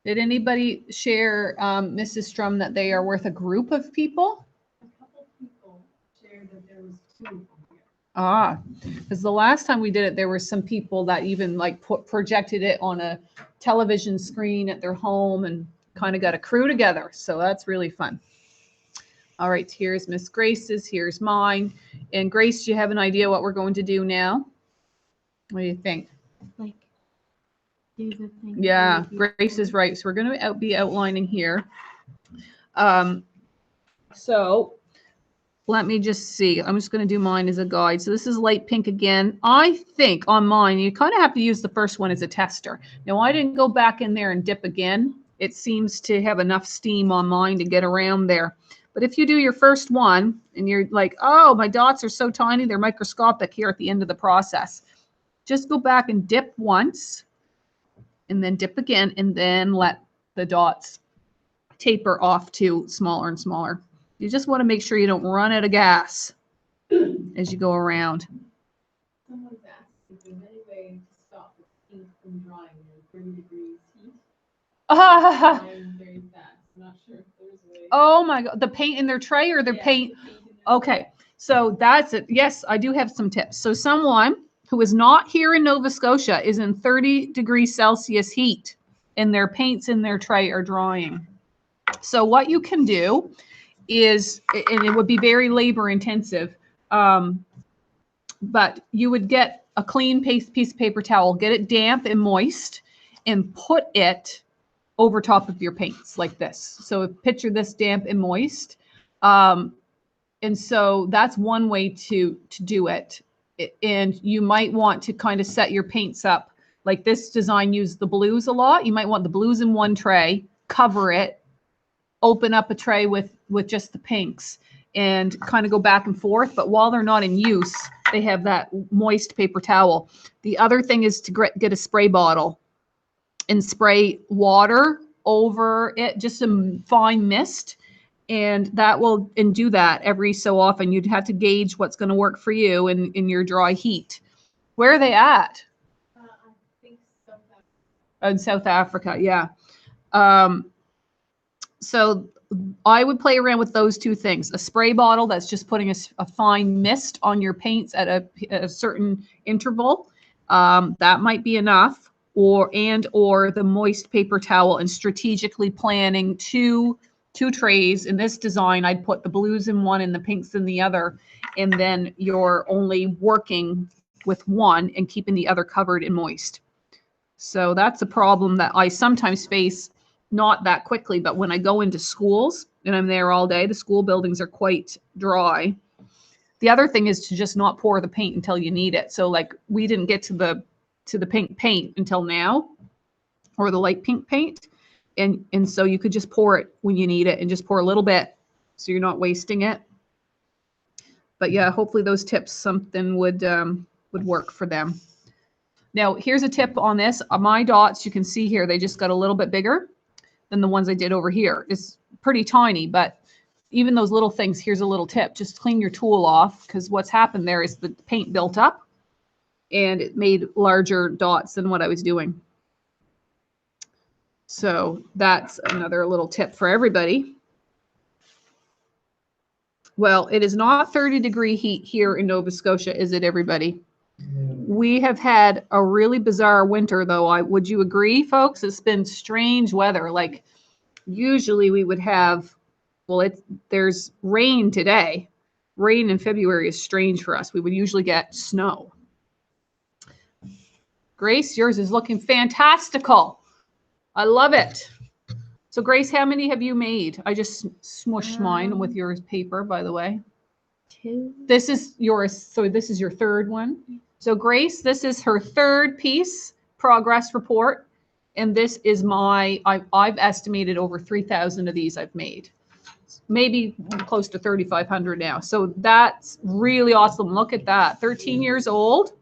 Did anybody share, Mrs. Strum, that they are worth a group of people? A couple people shared that there was 2 here. Ah, because the last time we did it, there were some people that even like projected it on a television screen at their home and kind of got a crew together. So that's really fun. All right, here's Miss Grace's, here's mine. And Grace, do you have an idea what we're going to do now? What do you think? Like, do the thing. Yeah, Grace is right. So we're going to be outlining here. So let me just see. I'm just going to do mine as a guide. So this is light pink again. I think on mine, you kind of have to use the first one as a tester. Now, I didn't go back in there and dip again. It seems to have enough steam on mine to get around there. But if you do your first one and you're like, oh, my dots are so tiny, they're microscopic here at the end of the process, just go back and dip once and then dip again and then let the dots taper off to smaller and smaller. You just want to make sure you don't run out of gas as you go around. Someone's asked if there's any way to stop the ink from drying at 30 degrees heat. Drying very fast. I'm not sure if there's a way. Oh my God, the paint in their tray or their Yeah, paint? the paint in there. Okay, so that's it. Yes, I do have some tips. So someone who is not here in Nova Scotia is in 30 degrees Celsius heat and their paints in their tray are drying. So what you can do is, and it would be very labor intensive, but you would get a clean piece of paper towel, get it damp and moist, and put it over top of your paints like this. So picture this damp and moist. And so that's one way to do it. And you might want to kind of set your paints up. Like this design used the blues a lot. You might want the blues in one tray, cover it, open up a tray with just the pinks and kind of go back and forth. But while they're not in use, they have that moist paper towel. The other thing is to get a spray bottle and spray water over it, just some fine mist. And that will, and do that every so often. You'd have to gauge what's going to work for you in your dry heat. Where are they at? I think sometimes In South Africa, yeah. So I would play around with those two things. A spray bottle that's just putting a fine mist on your paints at a certain interval. That might be enough. Or the moist paper towel, and strategically planning two trays. In this design, I'd put the blues in one and the pinks in the other. And then you're only working with one and keeping the other covered and moist. So that's a problem that I sometimes face, not that quickly, but when I go into schools and I'm there all day, the school buildings are quite dry. The other thing is to just not pour the paint until you need it. So like we didn't get to the pink paint until now, or the light pink paint. And so you could just pour it when you need it, and just pour a little bit so you're not wasting it. But yeah, hopefully those tips, something would work for them. Now, here's a tip on this. My dots, you can see here, they just got a little bit bigger than the ones I did over here. It's pretty tiny, but even those little things, here's a little tip. Just clean your tool off, because what's happened there is the paint built up and it made larger dots than what I was doing. So that's another little tip for everybody. Well, it is not 30-degree heat here in Nova Scotia, is it, everybody? We have had a really bizarre winter, though. Would you agree, folks? It's been strange weather. Like usually we would have, well, there's rain today. Rain in February is strange for us. We would usually get snow. Grace, yours is looking fantastical. I love it. So Grace, how many have you made? I just smushed mine with your paper, by the way. 2. This is yours. So this is your third one. So Grace, this is her third piece, progress report. And this is I've estimated over 3,000 of these I've made. Maybe close to 3,500 now. So that's really awesome. Look at that. 13 years old.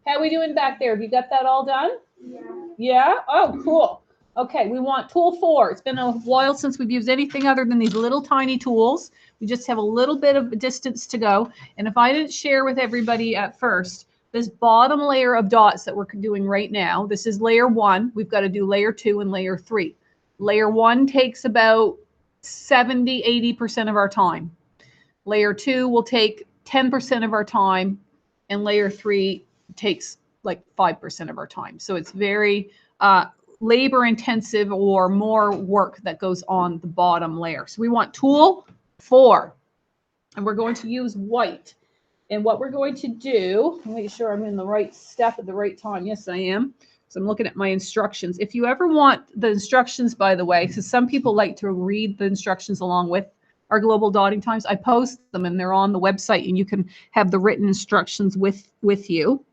How are we doing back there? Have you got that all done? Yeah. Yeah? Oh, cool. Okay, we want tool 4. It's been a while since we've used anything other than these little tiny tools. We just have a little bit of distance to go. And if I didn't share with everybody at first, this bottom layer of dots that we're doing right now, this is layer 1. We've got to do layer 2 and layer 3. Layer 1 takes about 70–80% of our time. Layer 2 will take 10% of our time, and layer 3 takes like 5% of our time. So it's very labor intensive, or more work that goes on the bottom layer. So we want tool 4, and we're going to use white. And what we're going to do, make sure I'm in the right step at the right time. Yes, I am. So I'm looking at my instructions. If you ever want the instructions, by the way, because some people like to read the instructions along with our global dotting times, I post them and they're on the website, and you can have the written instructions with you.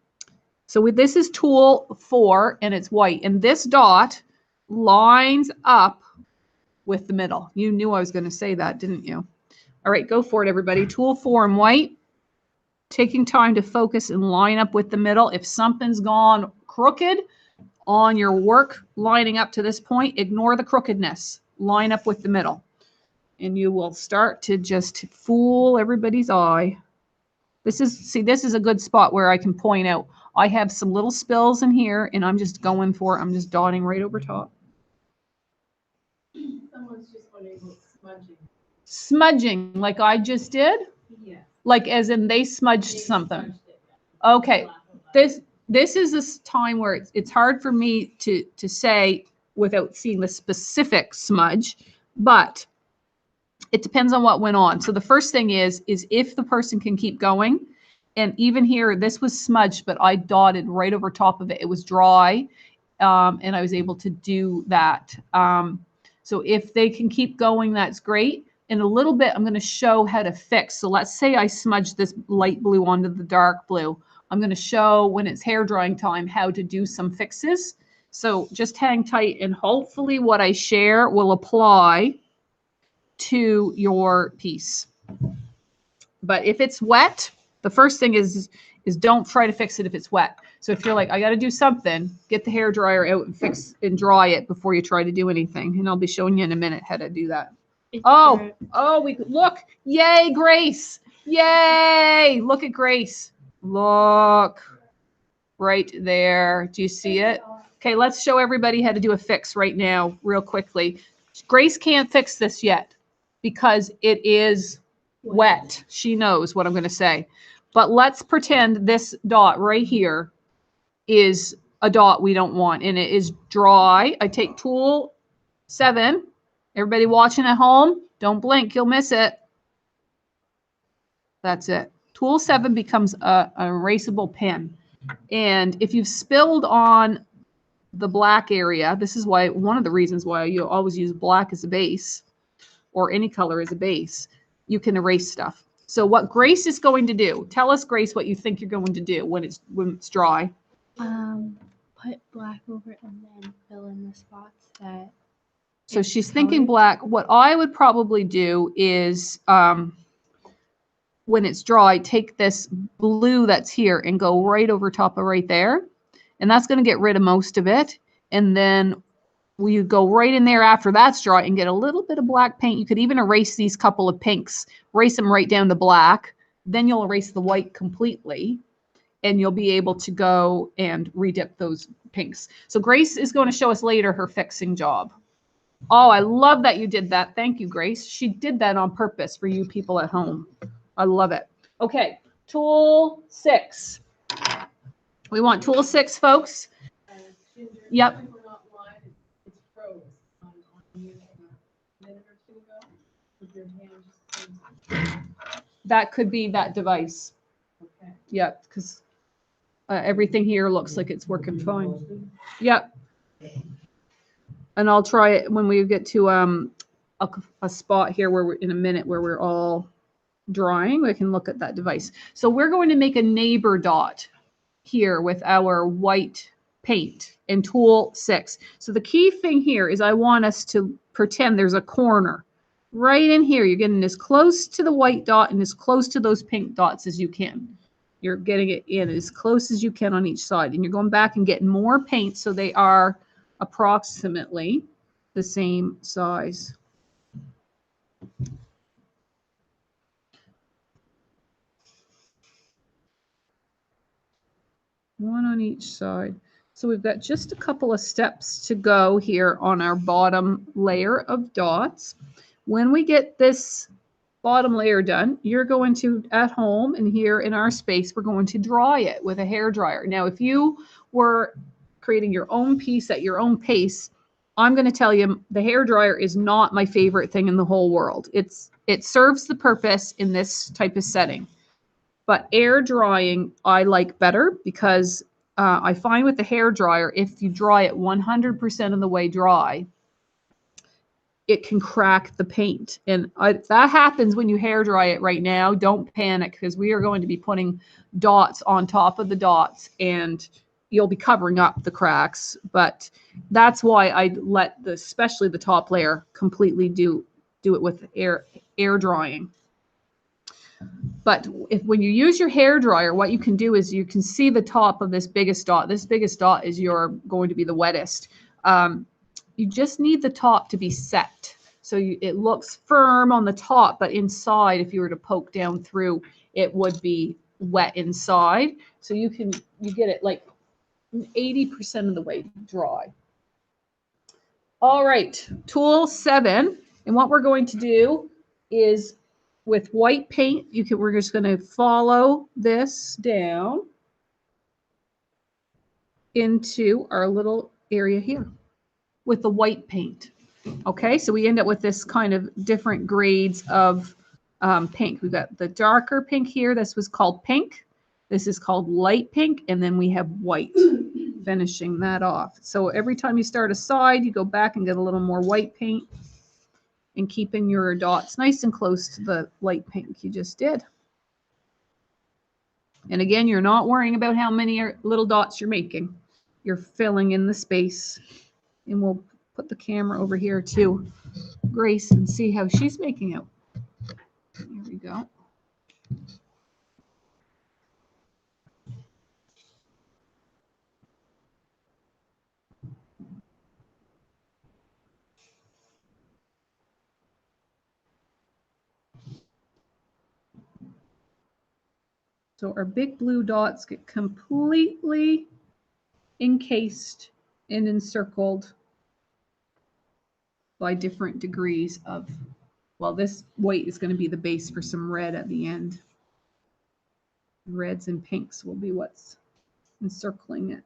So this is tool 4, and it's white. And this dot lines up with the middle. You knew I was going to say that, didn't you? All right, go for it, everybody. Tool 4 in white. Taking time to focus and line up with the middle. If something's gone crooked on your work lining up to this point, ignore the crookedness. Line up with the middle. And you will start to just fool everybody's eye. This is a good spot where I can point out I have some little spills in here, and I'm just going for it. I'm just dotting right over top. Someone's just wondering about smudging. Smudging, like I just did? Yeah. Like as in they smudged something. Okay. This is a time where it's hard for me to say without seeing the specific smudge, but it depends on what went on. So the first thing is if the person can keep going. And even here, this was smudged, but I dotted right over top of it. It was dry, and I was able to do that. So if they can keep going, that's great. In a little bit, I'm going to show how to fix. So let's say I smudged this light blue onto the dark blue. I'm going to show when it's hair drying time how to do some fixes. So just hang tight, and hopefully what I share will apply to your piece. But if it's wet, the first thing is don't try to fix it if it's wet. So if you're like, I got to do something, get the hair dryer out and fix and dry it before you try to do anything. And I'll be showing you in a minute how to do that. We look. Yay, Grace. Yay. Look at Grace. Look. right there. Do you see it? Okay, let's show everybody how to do a fix right now, real quickly. Grace can't fix this yet because it is wet. She knows what I'm going to say. But let's pretend this dot right here is a dot we don't want, and it is dry. I take tool 7. Everybody watching at home, don't blink, you'll miss it. That's it. Tool 7 becomes an erasable pen. And if you've spilled on the black area, this is why one of the reasons why you always use black as a base or any color as a base, you can erase stuff. So what Grace is going to do, tell us, Grace, what you think you're going to do when it's dry. Put black over it and then fill in the spots that. So she's thinking black. What I would probably do is when it's dry, take this blue that's here and go right over top of right there. And that's going to get rid of most of it. And then we go right in there after that's dry and get a little bit of black paint. You could even erase these couple of pinks, erase them right down to black. Then you'll erase the white completely. And you'll be able to go and redip those pinks. So Grace is going to show us later her fixing job. Oh, I love that you did that. Thank you, Grace. She did that on purpose for you people at home. I love it. Okay, tool 6. We want tool 6, folks. Ginger, Yep. if we're not live, it's froze on you a minute or two ago. With your hand just frozen. That could be that device. Okay. Yep, because everything here looks like it's working fine. Yep. And I'll try it when we get to a spot here where we're in a minute where we're all drawing. We can look at that device. So we're going to make a neighbor dot here with our white paint in tool 6. So the key thing here is I want us to pretend there's a corner right in here. You're getting as close to the white dot and as close to those pink dots as you can. You're getting it in as close as you can on each side. And you're going back and getting more paint so they are approximately the same size. One on each side. So we've got just a couple of steps to go here on our bottom layer of dots. When we get this bottom layer done, you're going to, at home and here in our space, we're going to dry it with a hair dryer. Now, if you were creating your own piece at your own pace, I'm going to tell you the hair dryer is not my favorite thing in the whole world. It serves the purpose in this type of setting. But air drying I like better because I find with the hair dryer, if you dry it 100% of the way dry, it can crack the paint. And that happens when you hair dry it right now. Don't panic because we are going to be putting dots on top of the dots and you'll be covering up the cracks. But that's why I let especially the top layer completely do it with air drying. But when you use your hair dryer, what you can do is you can see the top of this biggest dot. This biggest dot is going to be the wettest. You just need the top to be set. So it looks firm on the top, but inside, if you were to poke down through, it would be wet inside. So you get it like 80% of the way dry. All right, tool 7. And what we're going to do is with white paint, we're just going to follow this down into our little area here with the white paint. Okay, so we end up with this kind of different grades of pink. We've got the darker pink here. This was called pink. This is called light pink. And then we have white finishing that off. So every time you start a side, you go back and get a little more white paint and keeping your dots nice and close to the light pink you just did. And again, you're not worrying about how many little dots you're making. You're filling in the space. And we'll put the camera over here to Grace and see how she's making out. Here we go. So our big blue dots get completely encased and encircled by different degrees of, well, this white is going to be the base for some red at the end. Reds and pinks will be what's encircling it.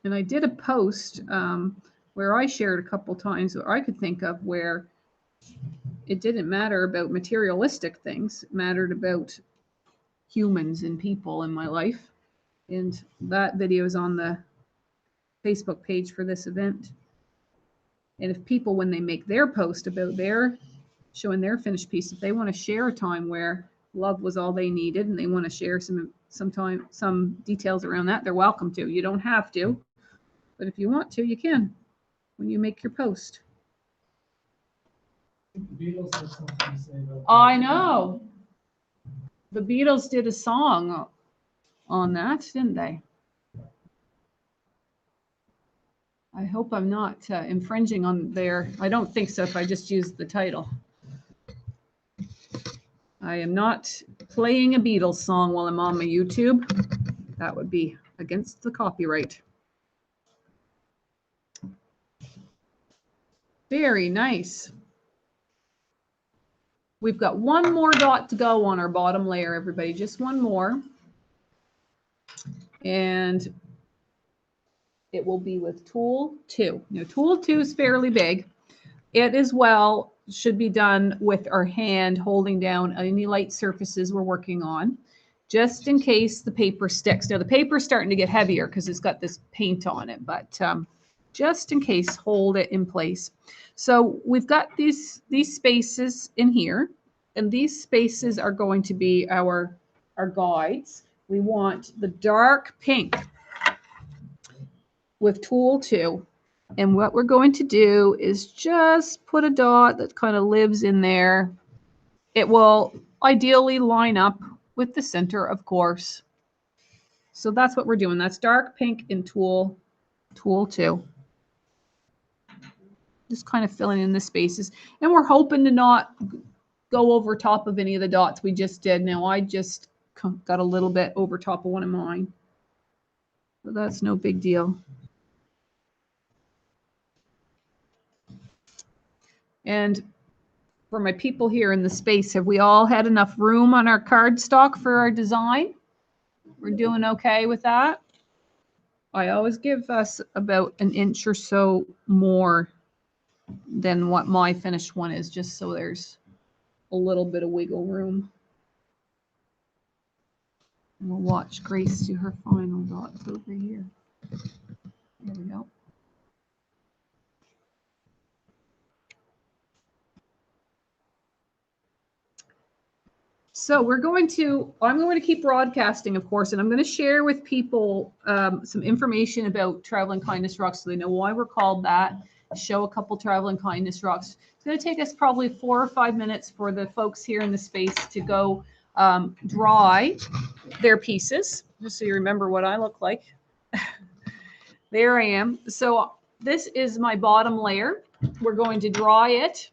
And I did a post where I shared a couple times that I could think of where it didn't matter about materialistic things. It mattered about humans and people in my life. And that video is on the Facebook page for this event. And if people, when they make their post about their showing their finished piece, if they want to share a time where love was all they needed and they want to share some details around that, they're welcome to. You don't have to, but if you want to, you can when you make your post. The Beatles had something to say about that. I know. The Beatles did a song on that, didn't they? I hope I'm not infringing on their, I don't think so if I just used the title. I am not playing a Beatles song while I'm on my YouTube. That would be against the copyright. Very nice. We've got one more dot to go on our bottom layer, everybody, just one more. And it will be with tool 2. Now, tool 2 is fairly big. It as well should be done with our hand holding down any light surfaces we're working on, just in case the paper sticks. Now, the paper's starting to get heavier because it's got this paint on it, but just in case, hold it in place. So we've got these spaces in here, and these spaces are going to be our guides. We want the dark pink with tool 2. And what we're going to do is just put a dot that kind of lives in there. It will ideally line up with the center, of course. So that's what we're doing. That's dark pink in tool 2. Just kind of filling in the spaces. And we're hoping to not go over top of any of the dots we just did. Now, I just got a little bit over top of one of mine. But that's no big deal. And for my people here in the space, have we all had enough room on our cardstock for our design? We're doing okay with that? I always give us about an inch or so more than what my finished one is, just so there's a little bit of wiggle room. And we'll watch Grace do her final dots over here. There we go. So I'm going to keep broadcasting, of course, and I'm going to share with people some information about Traveling Kindness Rocks so they know why we're called that, show a couple Traveling Kindness Rocks. It's going to take us probably 4 or 5 minutes for the folks here in the space to go dry their pieces, just so you remember what I look like. There I am. So this is my bottom layer. We're going to dry it,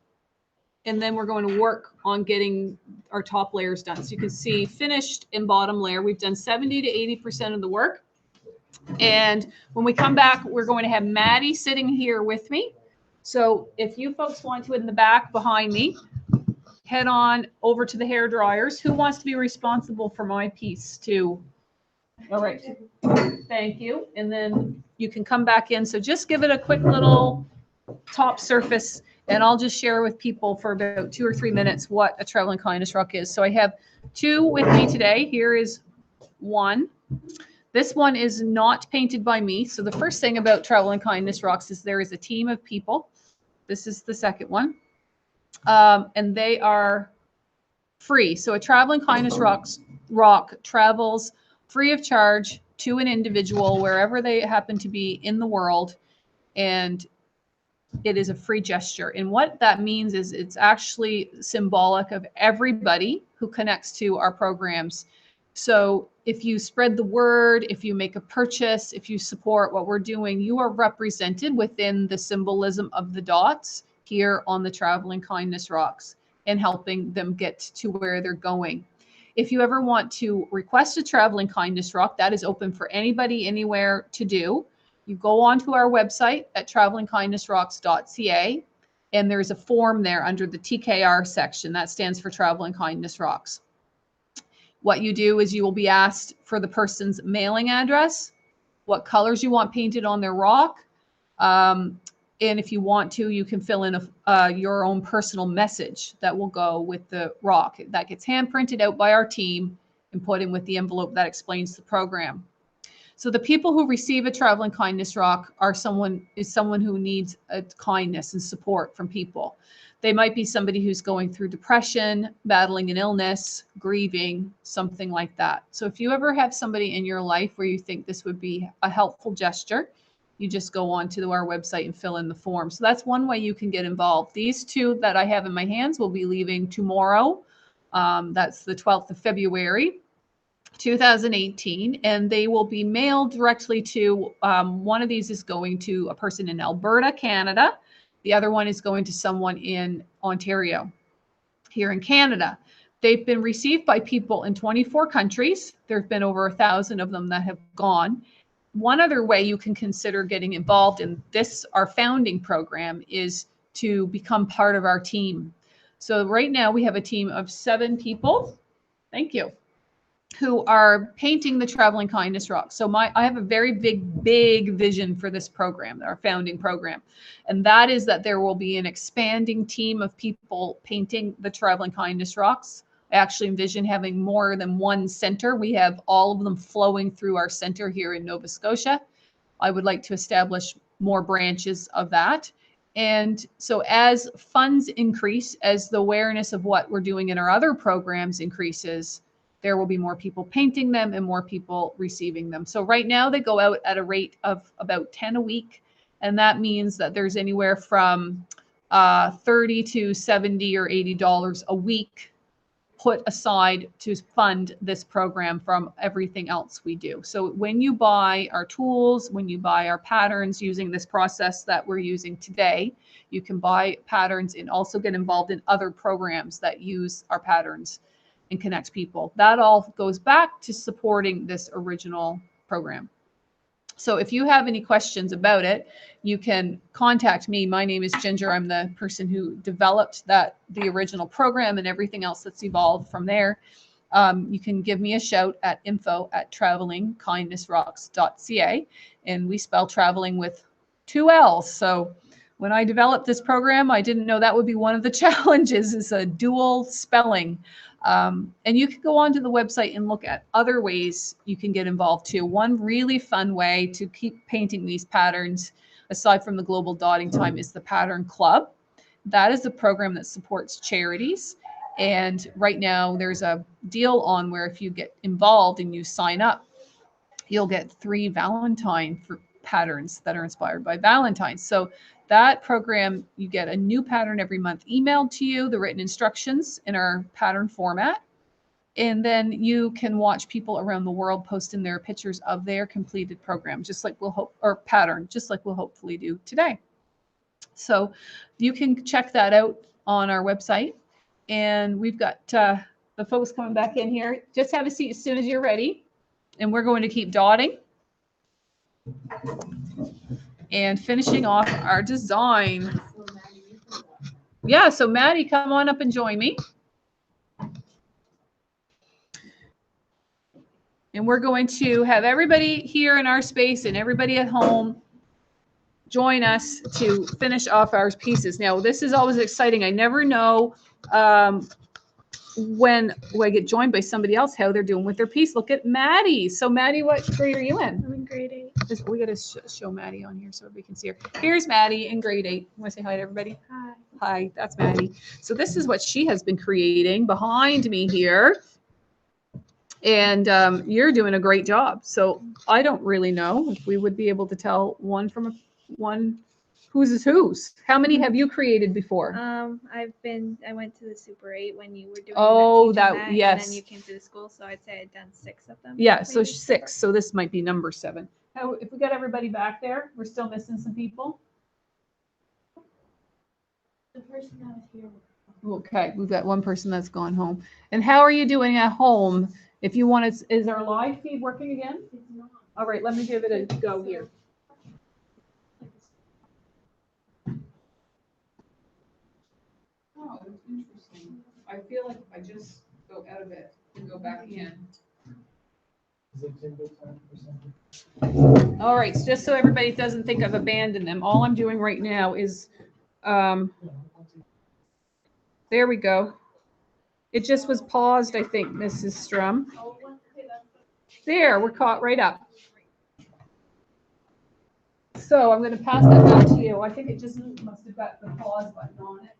and then we're going to work on getting our top layers done. So you can see finished and bottom layer. We've done 70 to 80% of the work. And when we come back, we're going to have Maddie sitting here with me. So if you folks want to, in the back behind me, head on over to the hair dryers. Who wants to be responsible for my piece too? All right. Thank you. And then you can come back in. So just give it a quick little top surface, and I'll just share with people for about 2 or 3 minutes what a Traveling Kindness Rock is. So I have 2 with me today. Here is one. This one is not painted by me. So the first thing about Traveling Kindness Rocks is there is a team of people. This is the second one. And they are free. So a Traveling Kindness Rock travels free of charge to an individual wherever they happen to be in the world. And it is a free gesture. And what that means is it's actually symbolic of everybody who connects to our programs. So if you spread the word, if you make a purchase, if you support what we're doing, you are represented within the symbolism of the dots here on the Traveling Kindness Rocks. and helping them get to where they're going. If you ever want to request a Traveling Kindness Rock, that is open for anybody, anywhere to do. You go onto our website at travelingkindnessrocks.ca, and there's a form there under the TKR section. That stands for Traveling Kindness Rocks. What you do is you will be asked for the person's mailing address, what colors you want painted on their rock. And if you want to, you can fill in your own personal message that will go with the rock. That gets hand printed out by our team and put in with the envelope that explains the program. So the people who receive a Traveling Kindness Rock are someone who needs a kindness and support from people. They might be somebody who's going through depression, battling an illness, grieving, something like that. So if you ever have somebody in your life where you think this would be a helpful gesture, you just go on to our website and fill in the form. So that's one way you can get involved. These two that I have in my hands will be leaving tomorrow. That's the 12th of February, 2018, and they will be mailed directly to, one of these is going to a person in Alberta, Canada. The other one is going to someone in Ontario, here in Canada. They've been received by people in 24 countries. There have been over 1,000 of them that have gone. One other way you can consider getting involved in this, our founding program, is to become part of our team. So right now we have a team of 7 people. Thank you. Who are painting the Traveling Kindness Rock. So I have a very big vision for this program, our founding program. And that is that there will be an expanding team of people painting the Traveling Kindness Rocks. I actually envision having more than one center. We have all of them flowing through our center here in Nova Scotia. I would like to establish more branches of that. And so as funds increase, as the awareness of what we're doing in our other programs increases, there will be more people painting them and more people receiving them. So right now they go out at a rate of about 10 a week. And that means that there's anywhere from $30 to $70 or $80 a week put aside to fund this program from everything else we do. So when you buy our tools, when you buy our patterns using this process that we're using today, you can buy patterns and also get involved in other programs that use our patterns and connect people. That all goes back to supporting this original program. So if you have any questions about it, you can contact me. My name is Ginger. I'm the person who developed the original program and everything else that's evolved from there. You can give me a shout at info@travelingkindnessrocks.ca, and we spell traveling with 2 L's. So when I developed this program, I didn't know that would be one of the challenges, is a dual spelling. And you can go onto the website and look at other ways you can get involved too. One really fun way to keep painting these patterns, aside from the Global Dotting Time, is the Pattern Club. That is a program that supports charities. And right now there's a deal on where if you get involved and you sign up, you'll get 3 Valentine patterns that are inspired by Valentine's. So that program, you get a new pattern every month emailed to you, the written instructions in our pattern format. And then you can watch people around the world posting their pictures of their completed program, just like we'll hopefully do today. So you can check that out on our website. And we've got the folks coming back in here. Just have a seat as soon as you're ready. And we're going to keep dotting and finishing off our design. Yeah, so Maddie, come on up and join me. And we're going to have everybody here in our space and everybody at home join us to finish off our pieces. Now, this is always exciting. I never know when I get joined by somebody else, how they're doing with their piece. Look at Maddie. So Maddie, what grade are you in? I'm in grade 8. We got to show Maddie on here so everybody can see her. Here's Maddie in grade 8. You want to say hi to everybody? Hi. Hi, that's Maddie. So this is what she has been creating behind me here. And you're doing a great job. So I don't really know if we would be able to tell one from one whose is whose. How many have you created before? I went to the Super 8 when you were doing that yes. And then you came to the school, so I'd say I'd done 6 of them. Yeah, so maybe. 6. So this might be number 7. Now, if we got everybody back there, we're still missing some people. The person that was here Okay, we've got one person that's gone home. And how are you doing at home? If you want to, is our live feed working again? It's not. All right, let me give it a go here. Oh, it's interesting. I feel like if I just go out of it and go back in. Is it Timbits 100%? All right, so just so everybody doesn't think I've abandoned them, all I'm doing right now is, there we go. It just was paused, I think, Mrs. Strum. Oh, okay, that's. There, we're caught right up. So I'm going to pass that back to you. I think it just must have got the pause button on it.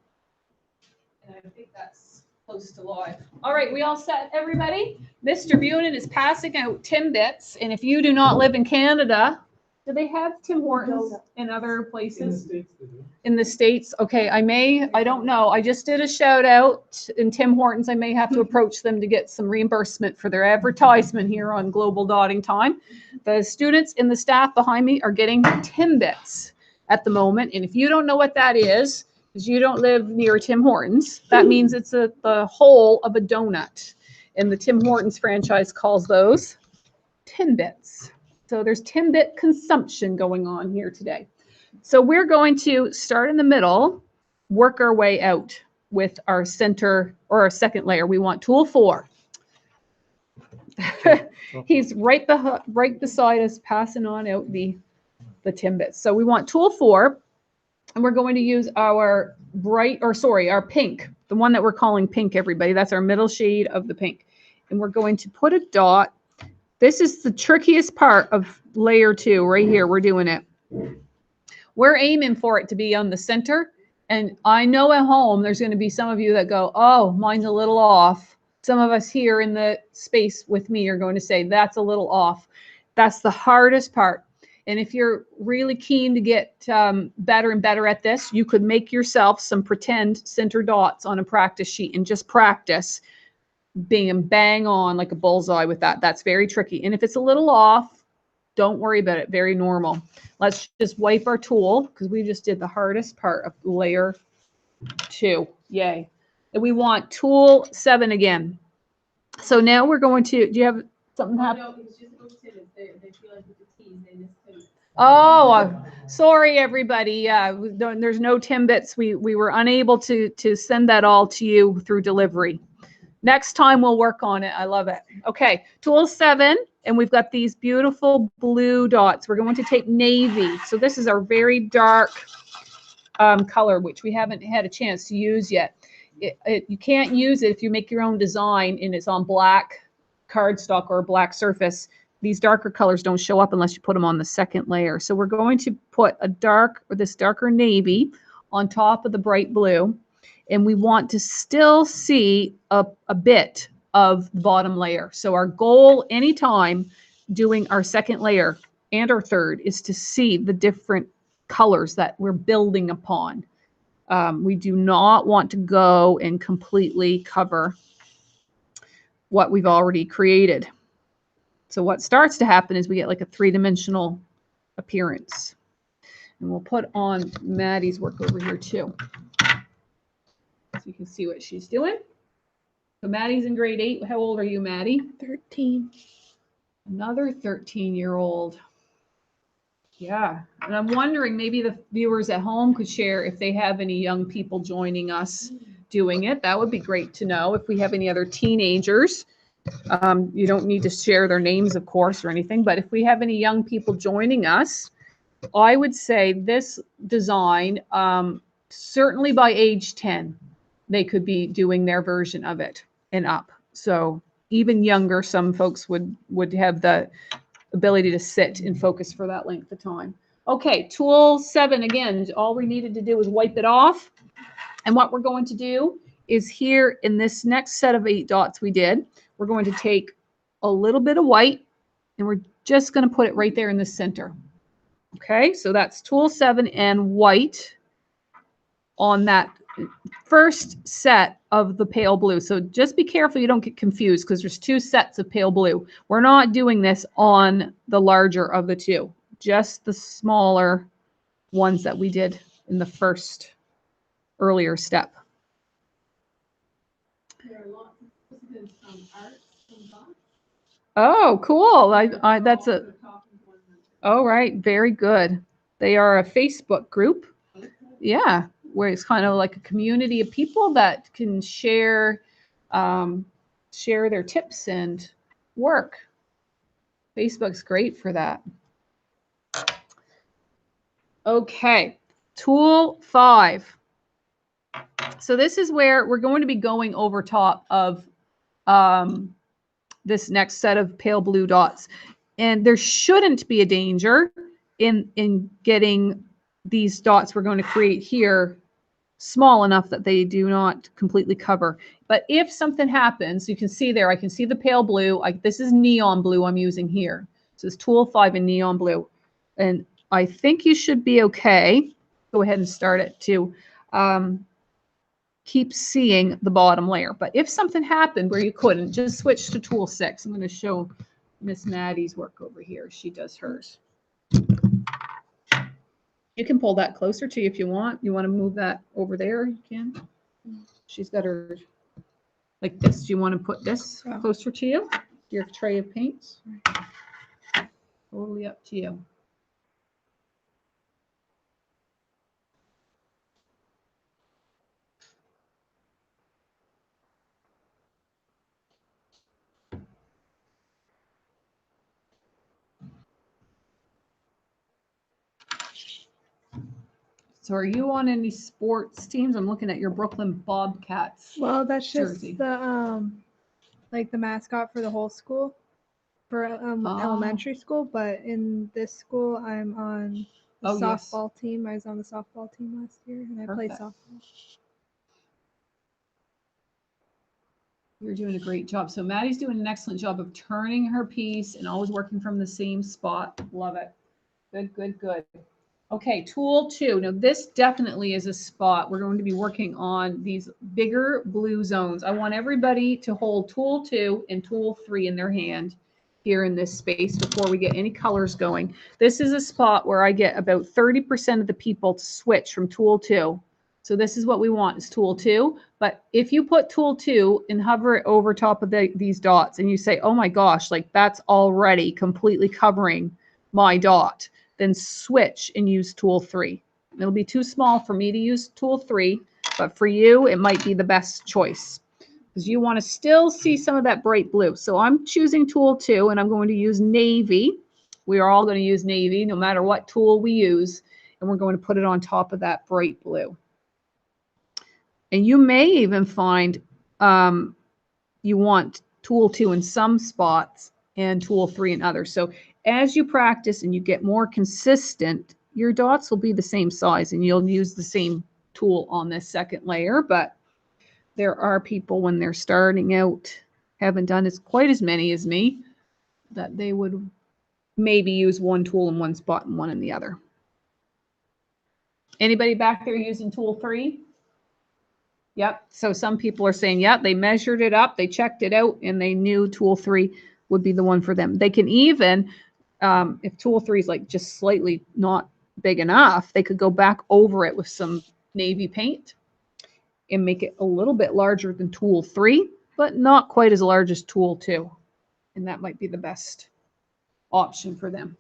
And I think that's close to live. All right, we all set, everybody? Mr. Bunin is passing out Timbits. And if you do not live in Canada, do they have Tim Hortons in other In the places? States, they do. In the States? Okay, I don't know. I just did a shout out in Tim Hortons. I may have to approach them to get some reimbursement for their advertisement here on Global Dotting Time. The students and the staff behind me are getting Timbits at the moment. And if you don't know what that is, because you don't live near Tim Hortons, that means it's the whole of a donut. And the Tim Hortons franchise calls those Timbits. So there's Timbit consumption going on here today. So we're going to start in the middle, work our way out with our center or our second layer. We want tool 4. He's right beside us, passing on out the Timbits. So we want tool 4, and we're going to use our our pink, the one that we're calling pink, everybody. That's our middle shade of the pink. And we're going to put a dot. This is the trickiest part of layer 2 right here. We're doing it. We're aiming for it to be on the center. And I know at home, there's going to be some of you that go, oh, mine's a little off. Some of us here in the space with me are going to say, that's a little off. That's the hardest part. And if you're really keen to get better and better at this, you could make yourself some pretend center dots on a practice sheet and just practice being bang on like a bullseye with that. That's very tricky. And if it's a little off, don't worry about it. Very normal. Let's just wipe our tool because we just did the hardest part of layer 2. Yay. And we want tool 7 again. So now we're going to, do you have something happen? No, it's just those Timbits. They feel like it's a tease. They miss Timbits. Oh, sorry, everybody. There's no Timbits. We were unable to send that all to you through delivery. Next time we'll work on it. I love it. Okay, tool 7, and we've got these beautiful blue dots. We're going to take navy. So this is our very dark color, which we haven't had a chance to use yet. You can't use it if you make your own design and it's on black cardstock or a black surface. These darker colors don't show up unless you put them on the second layer. So we're going to put this darker navy on top of the bright blue. And we want to still see a bit of the bottom layer. So our goal anytime doing our second layer and our third is to see the different colors that we're building upon. We do not want to go and completely cover what we've already created. So what starts to happen is we get like a 3-dimensional appearance. And we'll put on Maddie's work over here too. So you can see what she's doing. So Maddie's in grade 8. How old are you, Maddie? 13. Another 13-year-old. Yeah. And I'm wondering, maybe the viewers at home could share if they have any young people joining us doing it. That would be great to know. If we have any other teenagers, you don't need to share their names, of course, or anything. But if we have any young people joining us, I would say this design, certainly by age 10, they could be doing their version of it and up. So even younger, some folks would have the ability to sit and focus for that length of time. Okay, tool 7, again, all we needed to do was wipe it off. And what we're going to do is here in this next set of 8 dots we did, we're going to take a little bit of white and we're just going to put it right there in the center. Okay, so that's tool 7 and white on that first set of the pale blue. So just be careful you don't get confused because there's 2 sets of pale blue. We're not doing this on the larger of the 2, just the smaller ones that we did in the first earlier step. There are lots of participants from arts and science. Oh, cool. That's All a, sort of talking to one another. all right. Very good. They are a Facebook group. Okay. Yeah, where it's kind of like a community of people that can share their tips and work. Facebook's great for that. Okay, tool 5. So this is where we're going to be going over top of this next set of pale blue dots. And there shouldn't be a danger in getting these dots we're going to create here small enough that they do not completely cover. But if something happens, you can see there, I can see the pale blue. This is neon blue I'm using here. So it's tool 5 in neon blue. And I think you should be okay. Go ahead and start it to keep seeing the bottom layer. But if something happened where you couldn't, just switch to tool 6. I'm going to show Miss Maddie's work over here. She does hers. You can pull that closer to you if you want. You want to move that over there? You can. She's got her like this. Do you want to put this closer to you? Your tray of paints? Totally up to you. So are you on any sports teams? I'm looking at your Brooklyn Bobcats. Well, that's just Jersey. the like the mascot for the whole school, for elementary school. But in this school, I'm on the Oh, yes. softball team. I was on the softball team last year, and I played Perfect. softball. You're doing a great job. So Maddie's doing an excellent job of turning her piece and always working from the same spot. Love it. Good, good, good. Okay, tool 2. Now this definitely is a spot we're going to be working on these bigger blue zones. I want everybody to hold tool 2 and tool 3 in their hand here in this space before we get any colors going. This is a spot where I get about 30% of the people to switch from tool 2. So this is what we want is tool 2. But if you put tool 2 and hover it over top of these dots and you say, oh my gosh, like that's already completely covering my dot, then switch and use tool 3. It'll be too small for me to use tool 3, but for you, it might be the best choice because you want to still see some of that bright blue. So I'm choosing tool 2 and I'm going to use navy. We are all going to use navy no matter what tool we use, and we're going to put it on top of that bright blue. And you may even find you want tool 2 in some spots and tool 3 in others. So as you practice and you get more consistent, your dots will be the same size and you'll use the same tool on this second layer. But there are people when they're starting out, haven't done quite as many as me, that they would maybe use one tool in one spot and one in the other. Anybody back there using tool 3? Yep. So some people are saying, yeah, they measured it up, they checked it out, and they knew tool 3 would be the one for them. They can even, if tool 3 is like just slightly not big enough, they could go back over it with some navy paint and make it a little bit larger than tool 3, but not quite as large as tool 2. And that might be the best option for them.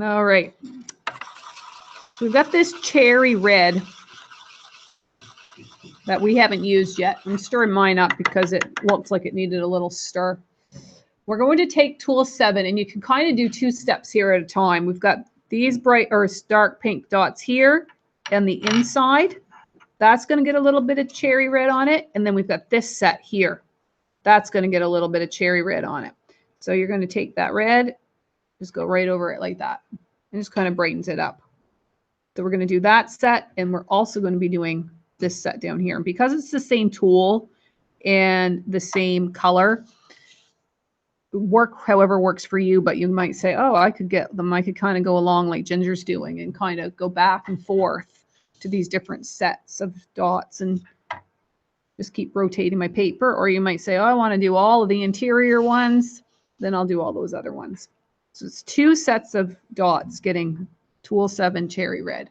All right. We've got this cherry red that we haven't used yet. I'm stirring mine up because it looks like it needed a little stir. We're going to take tool 7, and you can kind of do 2 steps here at a time. We've got these bright or dark pink dots here and the inside. That's going to get a little bit of cherry red on it. And then we've got this set here. That's going to get a little bit of cherry red on it. So you're going to take that red, just go right over it like that. And just kind of brightens it up. So we're going to do that set, and we're also going to be doing this set down here. And because it's the same tool and the same color, work however works for you, but you might say, oh, I could get them. I could kind of go along like Ginger's doing and kind of go back and forth to these different sets of dots and just keep rotating my paper. Or you might say, oh, I want to do all of the interior ones. Then I'll do all those other ones. So it's 2 sets of dots getting Tool 7 cherry red.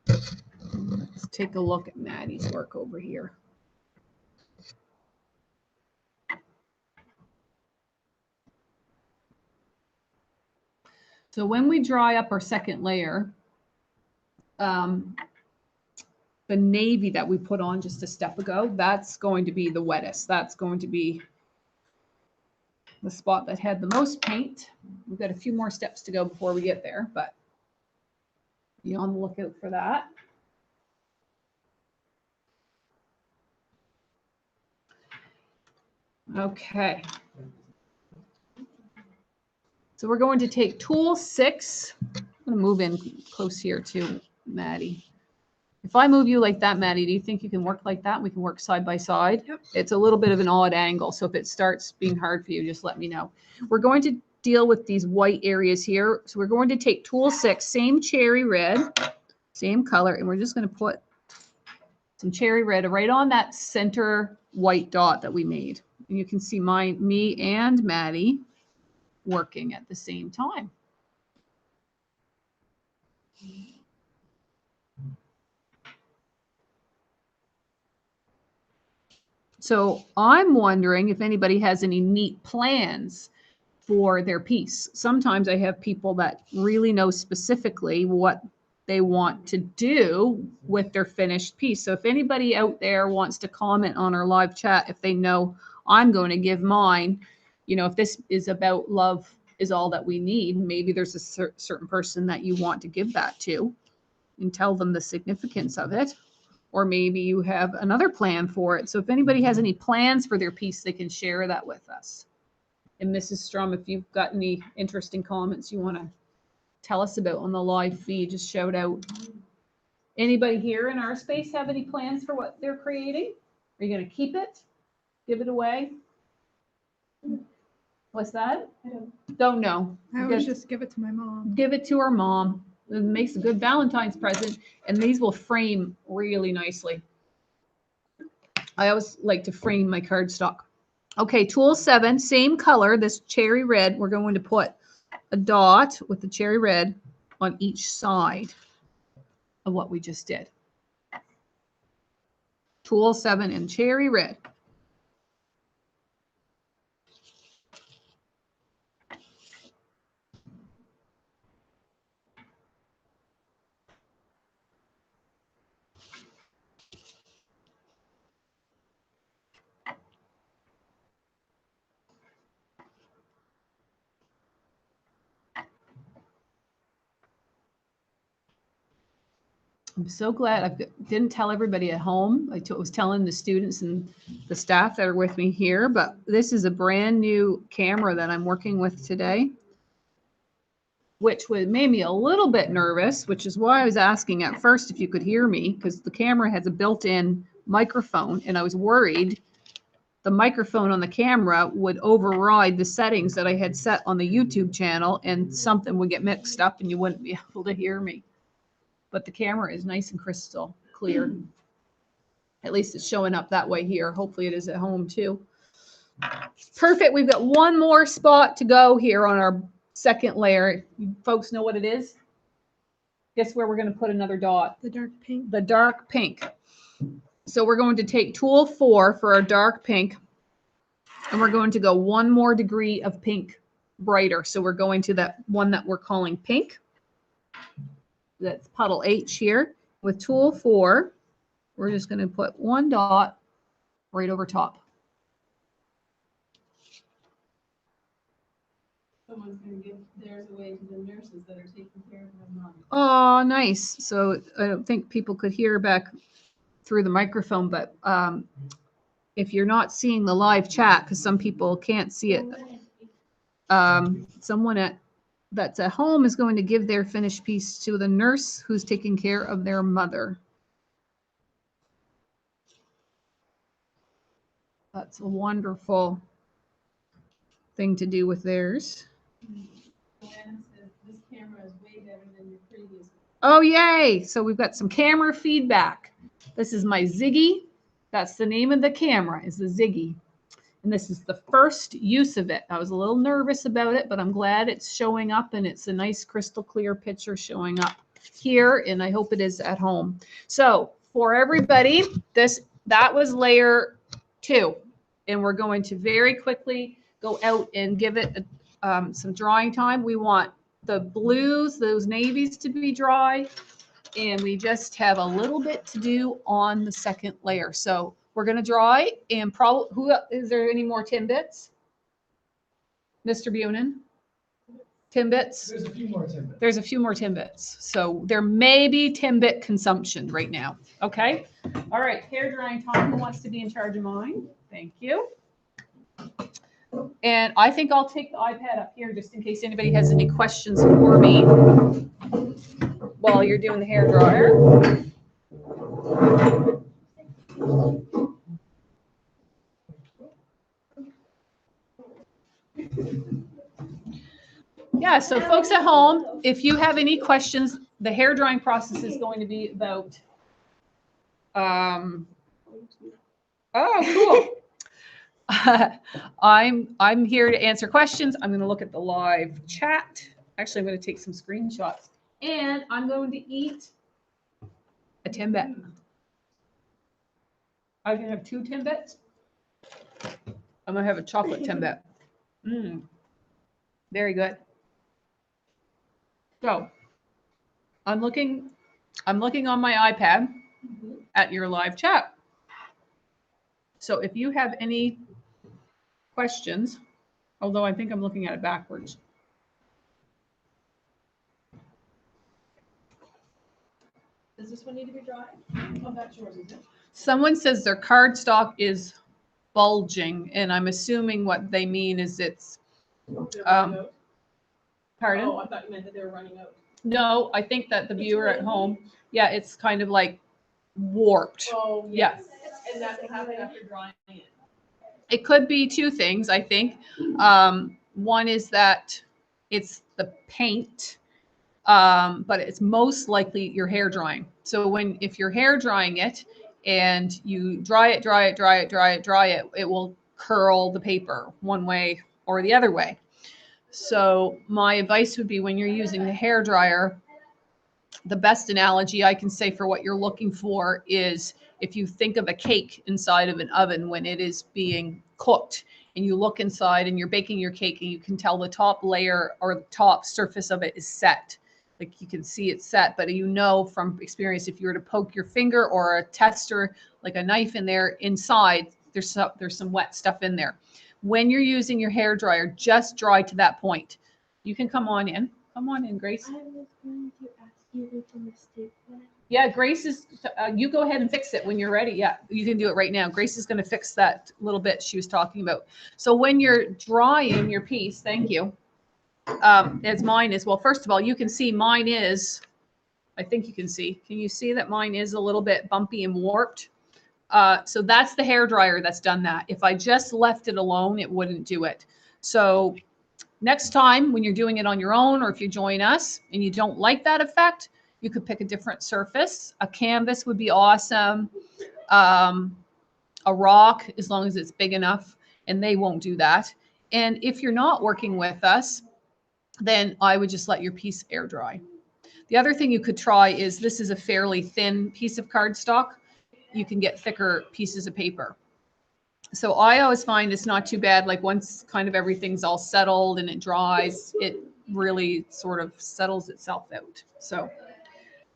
Let's take a look at Maddie's work over here. So when we dry up our second layer, the navy that we put on just a step ago, that's going to be the wettest. That's going to be the spot that had the most paint. We've got a few more steps to go before we get there, but be on the lookout for that. Okay. So we're going to take tool 6. I'm going to move in close here to Maddie. If I move you like that, Maddie, do you think you can work like that? We can work side by side. Yep. It's a little bit of an odd angle. So if it starts being hard for you, just let me know. We're going to deal with these white areas here. So we're going to take tool 6, same cherry red, same color, and we're just going to put some cherry red right on that center white dot that we made. And you can see me and Maddie working at the same time. So I'm wondering if anybody has any neat plans for their piece. Sometimes I have people that really know specifically what they want to do with their finished piece. So if anybody out there wants to comment on our live chat, if they know I'm going to give mine, you know, if this is about love is all that we need, maybe there's a certain person that you want to give that to and tell them the significance of it. Or maybe you have another plan for it. So if anybody has any plans for their piece, they can share that with us. And Mrs. Strum, if you've got any interesting comments you want to tell us about on the live feed, just shout out. Anybody here in our space have any plans for what they're creating? Are you going to keep it? Give it away? What's that? I Don't know. I would just give it to my mom. Give it to her mom. It makes a good Valentine's present, and these will frame really nicely. I always like to frame my cardstock. Okay, tool 7, same color, this cherry red. We're going to put a dot with the cherry red on each side of what we just did. Tool 7 and cherry red. I'm so glad I didn't tell everybody at home. I was telling the students and the staff that are with me here, but this is a brand new camera that I'm working with today, which made me a little bit nervous, which is why I was asking at first if you could hear me, because the camera has a built-in microphone, and I was worried the microphone on the camera would override the settings that I had set on the YouTube channel, and something would get mixed up and you wouldn't be able to hear me. But the camera is nice and crystal clear. At least it's showing up that way here. Hopefully it is at home too. Perfect. We've got one more spot to go here on our second layer. You folks know what it is? Guess where we're going to put another dot? The dark pink. The dark pink. So we're going to take tool 4 for our dark pink, and we're going to go one more degree of pink brighter. So we're going to that one that we're calling pink. That's puddle H here. With tool 4, we're just going to put one dot right over top. Someone's going to give theirs away to the nurses that are taking care of their mom. Oh, nice. So I don't think people could hear back through the microphone, but if you're not seeing the live chat, because some people can't see it, someone that's at home is going to give their finished piece to the nurse who's taking care of their mother. That's a wonderful thing to do with theirs. Joanna says this camera is way better than your previous one. Oh, yay. So we've got some camera feedback. This is my Ziggy. That's the name of the camera, is the Ziggy. And this is the first use of it. I was a little nervous about it, but I'm glad it's showing up, and it's a nice crystal clear picture showing up here, and I hope it is at home. So for everybody, that was layer 2, and we're going to very quickly go out and give it some drying time. We want the blues, those navies, to be dry, and we just have a little bit to do on the second layer. So we're going to dry, and probably, who is there any more Timbits? Mr. Bunin? Timbits? There's a few more Timbits. There's a few more Timbits. So there may be Timbit consumption right now. Okay. All right. Hair drying time. Who wants to be in charge of mine? Thank you. And I think I'll take the iPad up here just in case anybody has any questions for me while you're doing the hair dryer. Yeah, so folks at home, if you have any questions, the hair drying process is going to be about, oh, cool. I'm here to answer questions. I'm going to look at the live chat. Actually, I'm going to take some screenshots, and I'm going to eat a Timbit. I'm going to have 2 Timbits. I'm going to have a chocolate Timbit. Very good. So I'm looking on my iPad at your live chat. So if you have any questions, although I think I'm looking at it backwards. Does this one need to be dry? Oh, that's yours, is it? Someone says their cardstock is bulging, and I'm assuming what they mean is it's, They're running out? pardon? Oh, I thought you meant that they were running out. No, I think that the viewer at home, yeah, it's kind of like warped. Oh, Yeah. yes. And that can happen after drying it. It could be 2 things, I think. One is that it's the paint, but it's most likely your hair drying. So if you're hair drying it and you dry it, it will curl the paper one way or the other way. So my advice would be, when you're using the hair dryer, the best analogy I can say for what you're looking for is, if you think of a cake inside of an oven when it is being cooked, and you look inside and you're baking your cake, and you can tell the top layer or the top surface of it is set. Like, you can see it's set, but you know from experience, if you were to poke your finger or a tester, like a knife in there, inside, there's some wet stuff in there. When you're using your hair dryer, just dry to that point. You can come on in. Come on in, Grace. I was going to ask you to mistake that. Yeah, Grace is, you go ahead and fix it when you're ready. Yeah, you can do it right now. Grace is going to fix that little bit she was talking about. So when you're drying your piece, thank you, as mine is, well, first of all, you can see mine is, I think you can you see that mine is a little bit bumpy and warped? So that's the hair dryer that's done that. If I just left it alone, it wouldn't do it. So next time when you're doing it on your own, or if you join us and you don't like that effect, you could pick a different surface. A canvas would be awesome. A rock, as long as it's big enough, and they won't do that. And if you're not working with us, then I would just let your piece air dry. The other thing you could try is, this is a fairly thin piece of cardstock. You can get thicker pieces of paper. So I always find it's not too bad. Like, once kind of everything's all settled and it dries, it really sort of settles itself out. So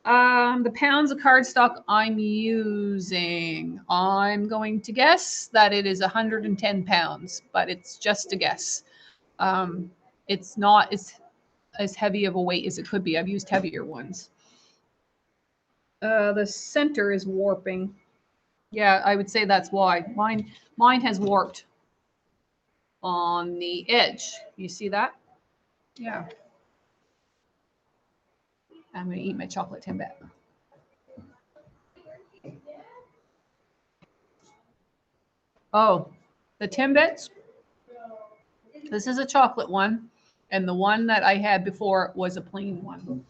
the pounds of cardstock I'm using, I'm going to guess that it is 110 pounds, but it's just a guess. It's not as heavy of a weight as it could be. I've used heavier ones. The center is warping. Yeah, I would say that's why. Mine has warped on the edge. You see that? Yeah. I'm going to eat my chocolate Timbit. Oh, the Timbits. This is a chocolate one, and the one that I had before was a plain one.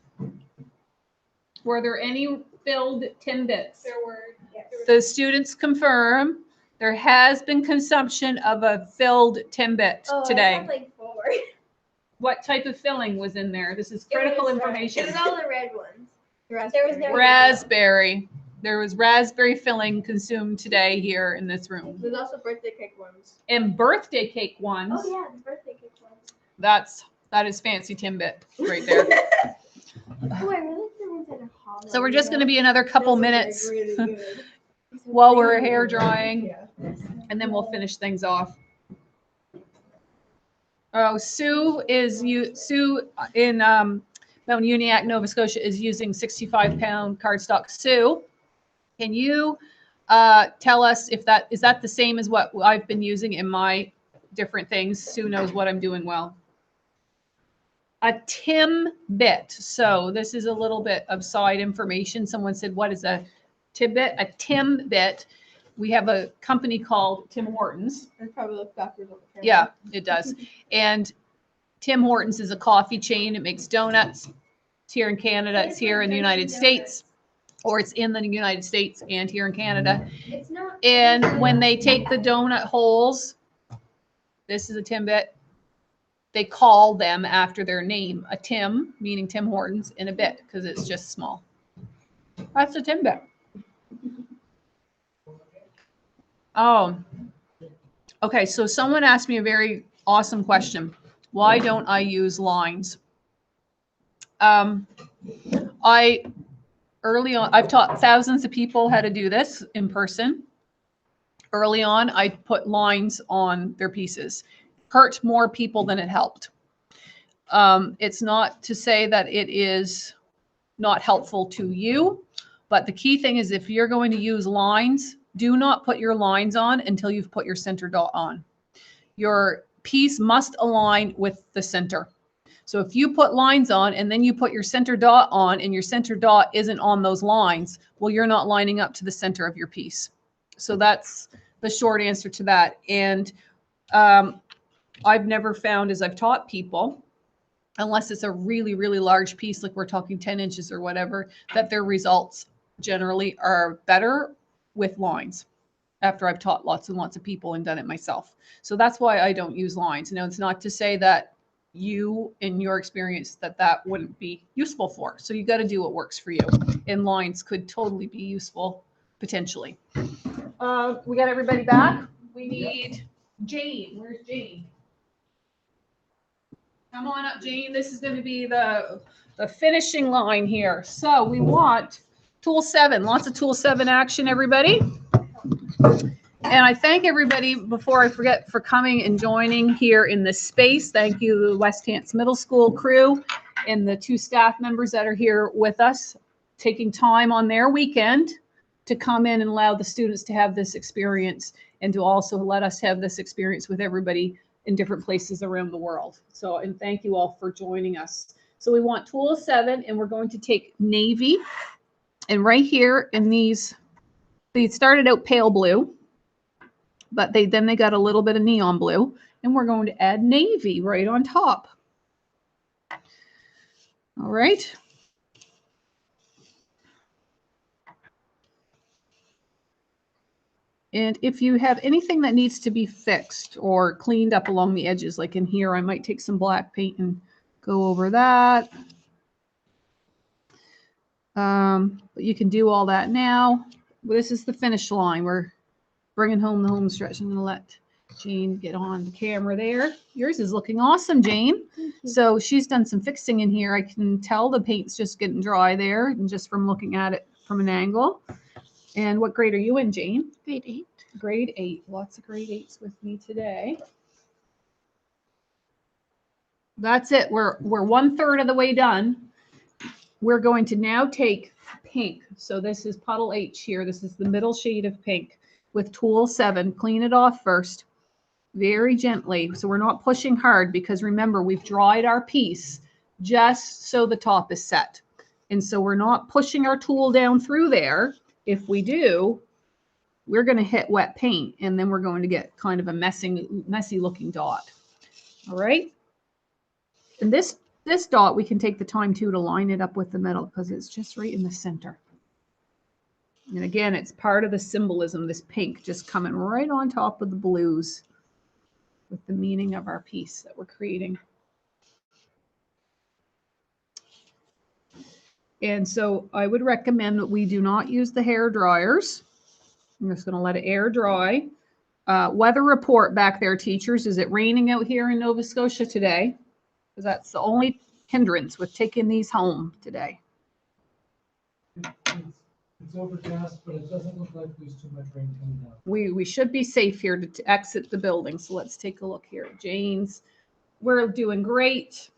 Were there any filled Timbits? There were, yes. The students confirm there has been consumption of a filled Timbit Oh, I today. had like 4. What type of filling was in there? This is critical information. It was all the red ones. There was no Raspberry. There was raspberry filling consumed today here in this room. There's also birthday cake ones. And birthday cake ones. Oh yeah, the birthday cake ones. That is fancy Timbit right there. Oh, I really like the ones that are hollow. So we're just going to be another couple Those are, like, minutes really good. while we're hair drying, Yeah. and then we'll finish things off. Oh, Sue in Mount Uniacke, Nova Scotia is using 65-pound cardstock. Sue, can you tell us if that is the same as what I've been using in my different things? Sue knows what I'm doing well. A Timbit. So this is a little bit of side information. Someone said, what is a Timbit? A Timbit. We have a company called Tim Hortons. It probably looks backwards on the camera. Yeah, it does. And Tim Hortons is a coffee chain. It makes donuts. It's here in Canada. It's here in the United States. Or it's in the United States and here in Canada. It's not. And when they take the donut holes, this is a Timbit. They call them after their name. A Tim, meaning Tim Hortons, and a bit, because it's just small. That's a Timbit. Oh, okay. So someone asked me a very awesome question. Why don't I use lines? Early on, I've taught thousands of people how to do this in person. Early on, I put lines on their pieces. Hurt more people than it helped. It's not to say that it is not helpful to you, but the key thing is if you're going to use lines, do not put your lines on until you've put your center dot on. Your piece must align with the center. So if you put lines on and then you put your center dot on and your center dot isn't on those lines, well, you're not lining up to the center of your piece. So that's the short answer to that. And I've never found, as I've taught people, unless it's a really, really large piece, like we're talking 10 inches or whatever, that their results generally are better with lines after I've taught lots and lots of people and done it myself. So that's why I don't use lines. Now, it's not to say that you, in your experience, that wouldn't be useful for. So you got to do what works for you. And lines could totally be useful, potentially. We got everybody back. We need Jane. Where's Jane? Come on up, Jane. This is going to be the finishing line here. So we want Tool 7. Lots of Tool 7 action, everybody. And I thank everybody, before I forget, for coming and joining here in this space. Thank you, the West Hants Middle School crew and the 2 staff members that are here with us, taking time on their weekend to come in and allow the students to have this experience and to also let us have this experience with everybody in different places around the world. So, and thank you all for joining us. So we want Tool 7, and we're going to take navy, and right here in these, they started out pale blue, but then they got a little bit of neon blue, and we're going to add navy right on top. All right. And if you have anything that needs to be fixed or cleaned up along the edges, like in here, I might take some black paint and go over that. But you can do all that now. This is the finish line. We're bringing home the home stretch. I'm going to let Jane get on the camera there. Yours is looking awesome, Jane. So she's done some fixing in here. I can tell the paint's just getting dry there, and just from looking at it from an angle. And what grade are you in, Jane? Grade 8. Grade 8. Lots of grade 8s with me today. That's it. We're 1/3 of the way done. We're going to now take pink. So this is puddle H here. This is the middle shade of pink with Tool 7. Clean it off first, very gently. So we're not pushing hard, because remember, we've dried our piece just so the top is set. And so we're not pushing our tool down through there. If we do, we're going to hit wet paint, and then we're going to get kind of a messy looking dot. All right. And this This dot, we can take the time too to line it up with the middle because it's just right in the center. And again, it's part of the symbolism, this pink just coming right on top of the blues with the meaning of our piece that we're creating. And so I would recommend that we do not use the hair dryers. I'm just going to let it air dry. Weather report back there, teachers. Is it raining out here in Nova Scotia today? Because that's the only hindrance with taking these home today. It's overcast, but it doesn't look like there's too much rain coming down. We should be safe here to exit the building. So let's take a look here at Jane's. We're doing great.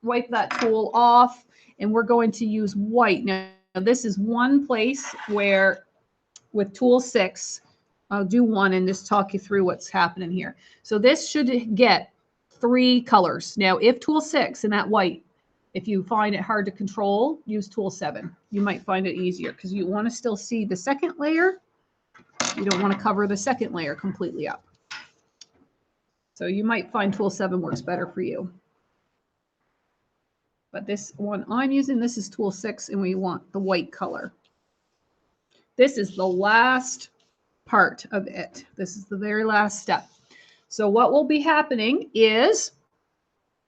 Wipe that tool off, and we're going to use white. Now, this is one place where with tool 6, I'll do one and just talk you through what's happening here. So this should get 3 colors. Now, if tool 6 and that white, if you find it hard to control, use tool 7. You might find it easier because you want to still see the second layer. You don't want to cover the second layer completely up. So you might find tool 7 works better for you. But this one I'm using, this is tool 6, and we want the white color. This is the last part of it. This is the very last step. So what will be happening is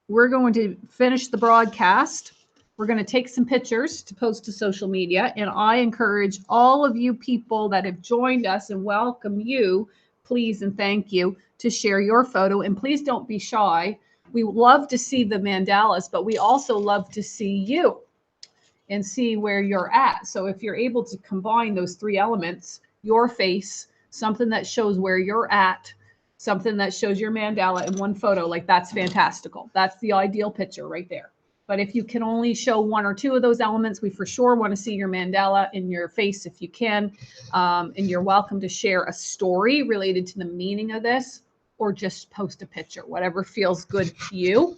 we're going to finish the broadcast. We're going to take some pictures to post to social media. And I encourage all of you people that have joined us and welcome you, please and thank you, to share your photo. And please don't be shy. We love to see the mandalas, but we also love to see you and see where you're at. So if you're able to combine those 3 elements, your face, something that shows where you're at, something that shows your mandala in one photo, like that's fantastical. That's the ideal picture right there. But if you can only show 1 or 2 of those elements, we for sure want to see your mandala in your face if you can. And you're welcome to share a story related to the meaning of this, or just post a picture, whatever feels good to you.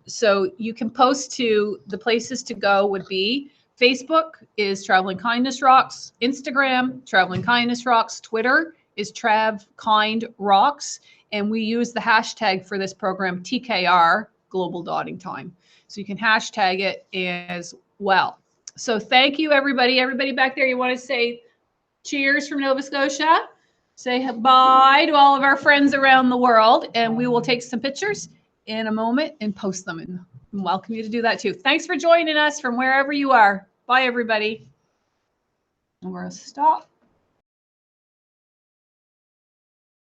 So you can post to the places to go would be Facebook is Traveling Kindness Rocks, Instagram, Traveling Kindness Rocks, Twitter is Trav Kind Rocks, and we use the hashtag for this program TKR Global Dotting Time. So you can hashtag it as well. So thank you, everybody. Everybody back there, you want to say cheers from Nova Scotia? Say bye to all of our friends around the world, and we will take some pictures in a moment and post them, and welcome you to do that too. Thanks for joining us from wherever you are. Bye, everybody. And we're going to stop.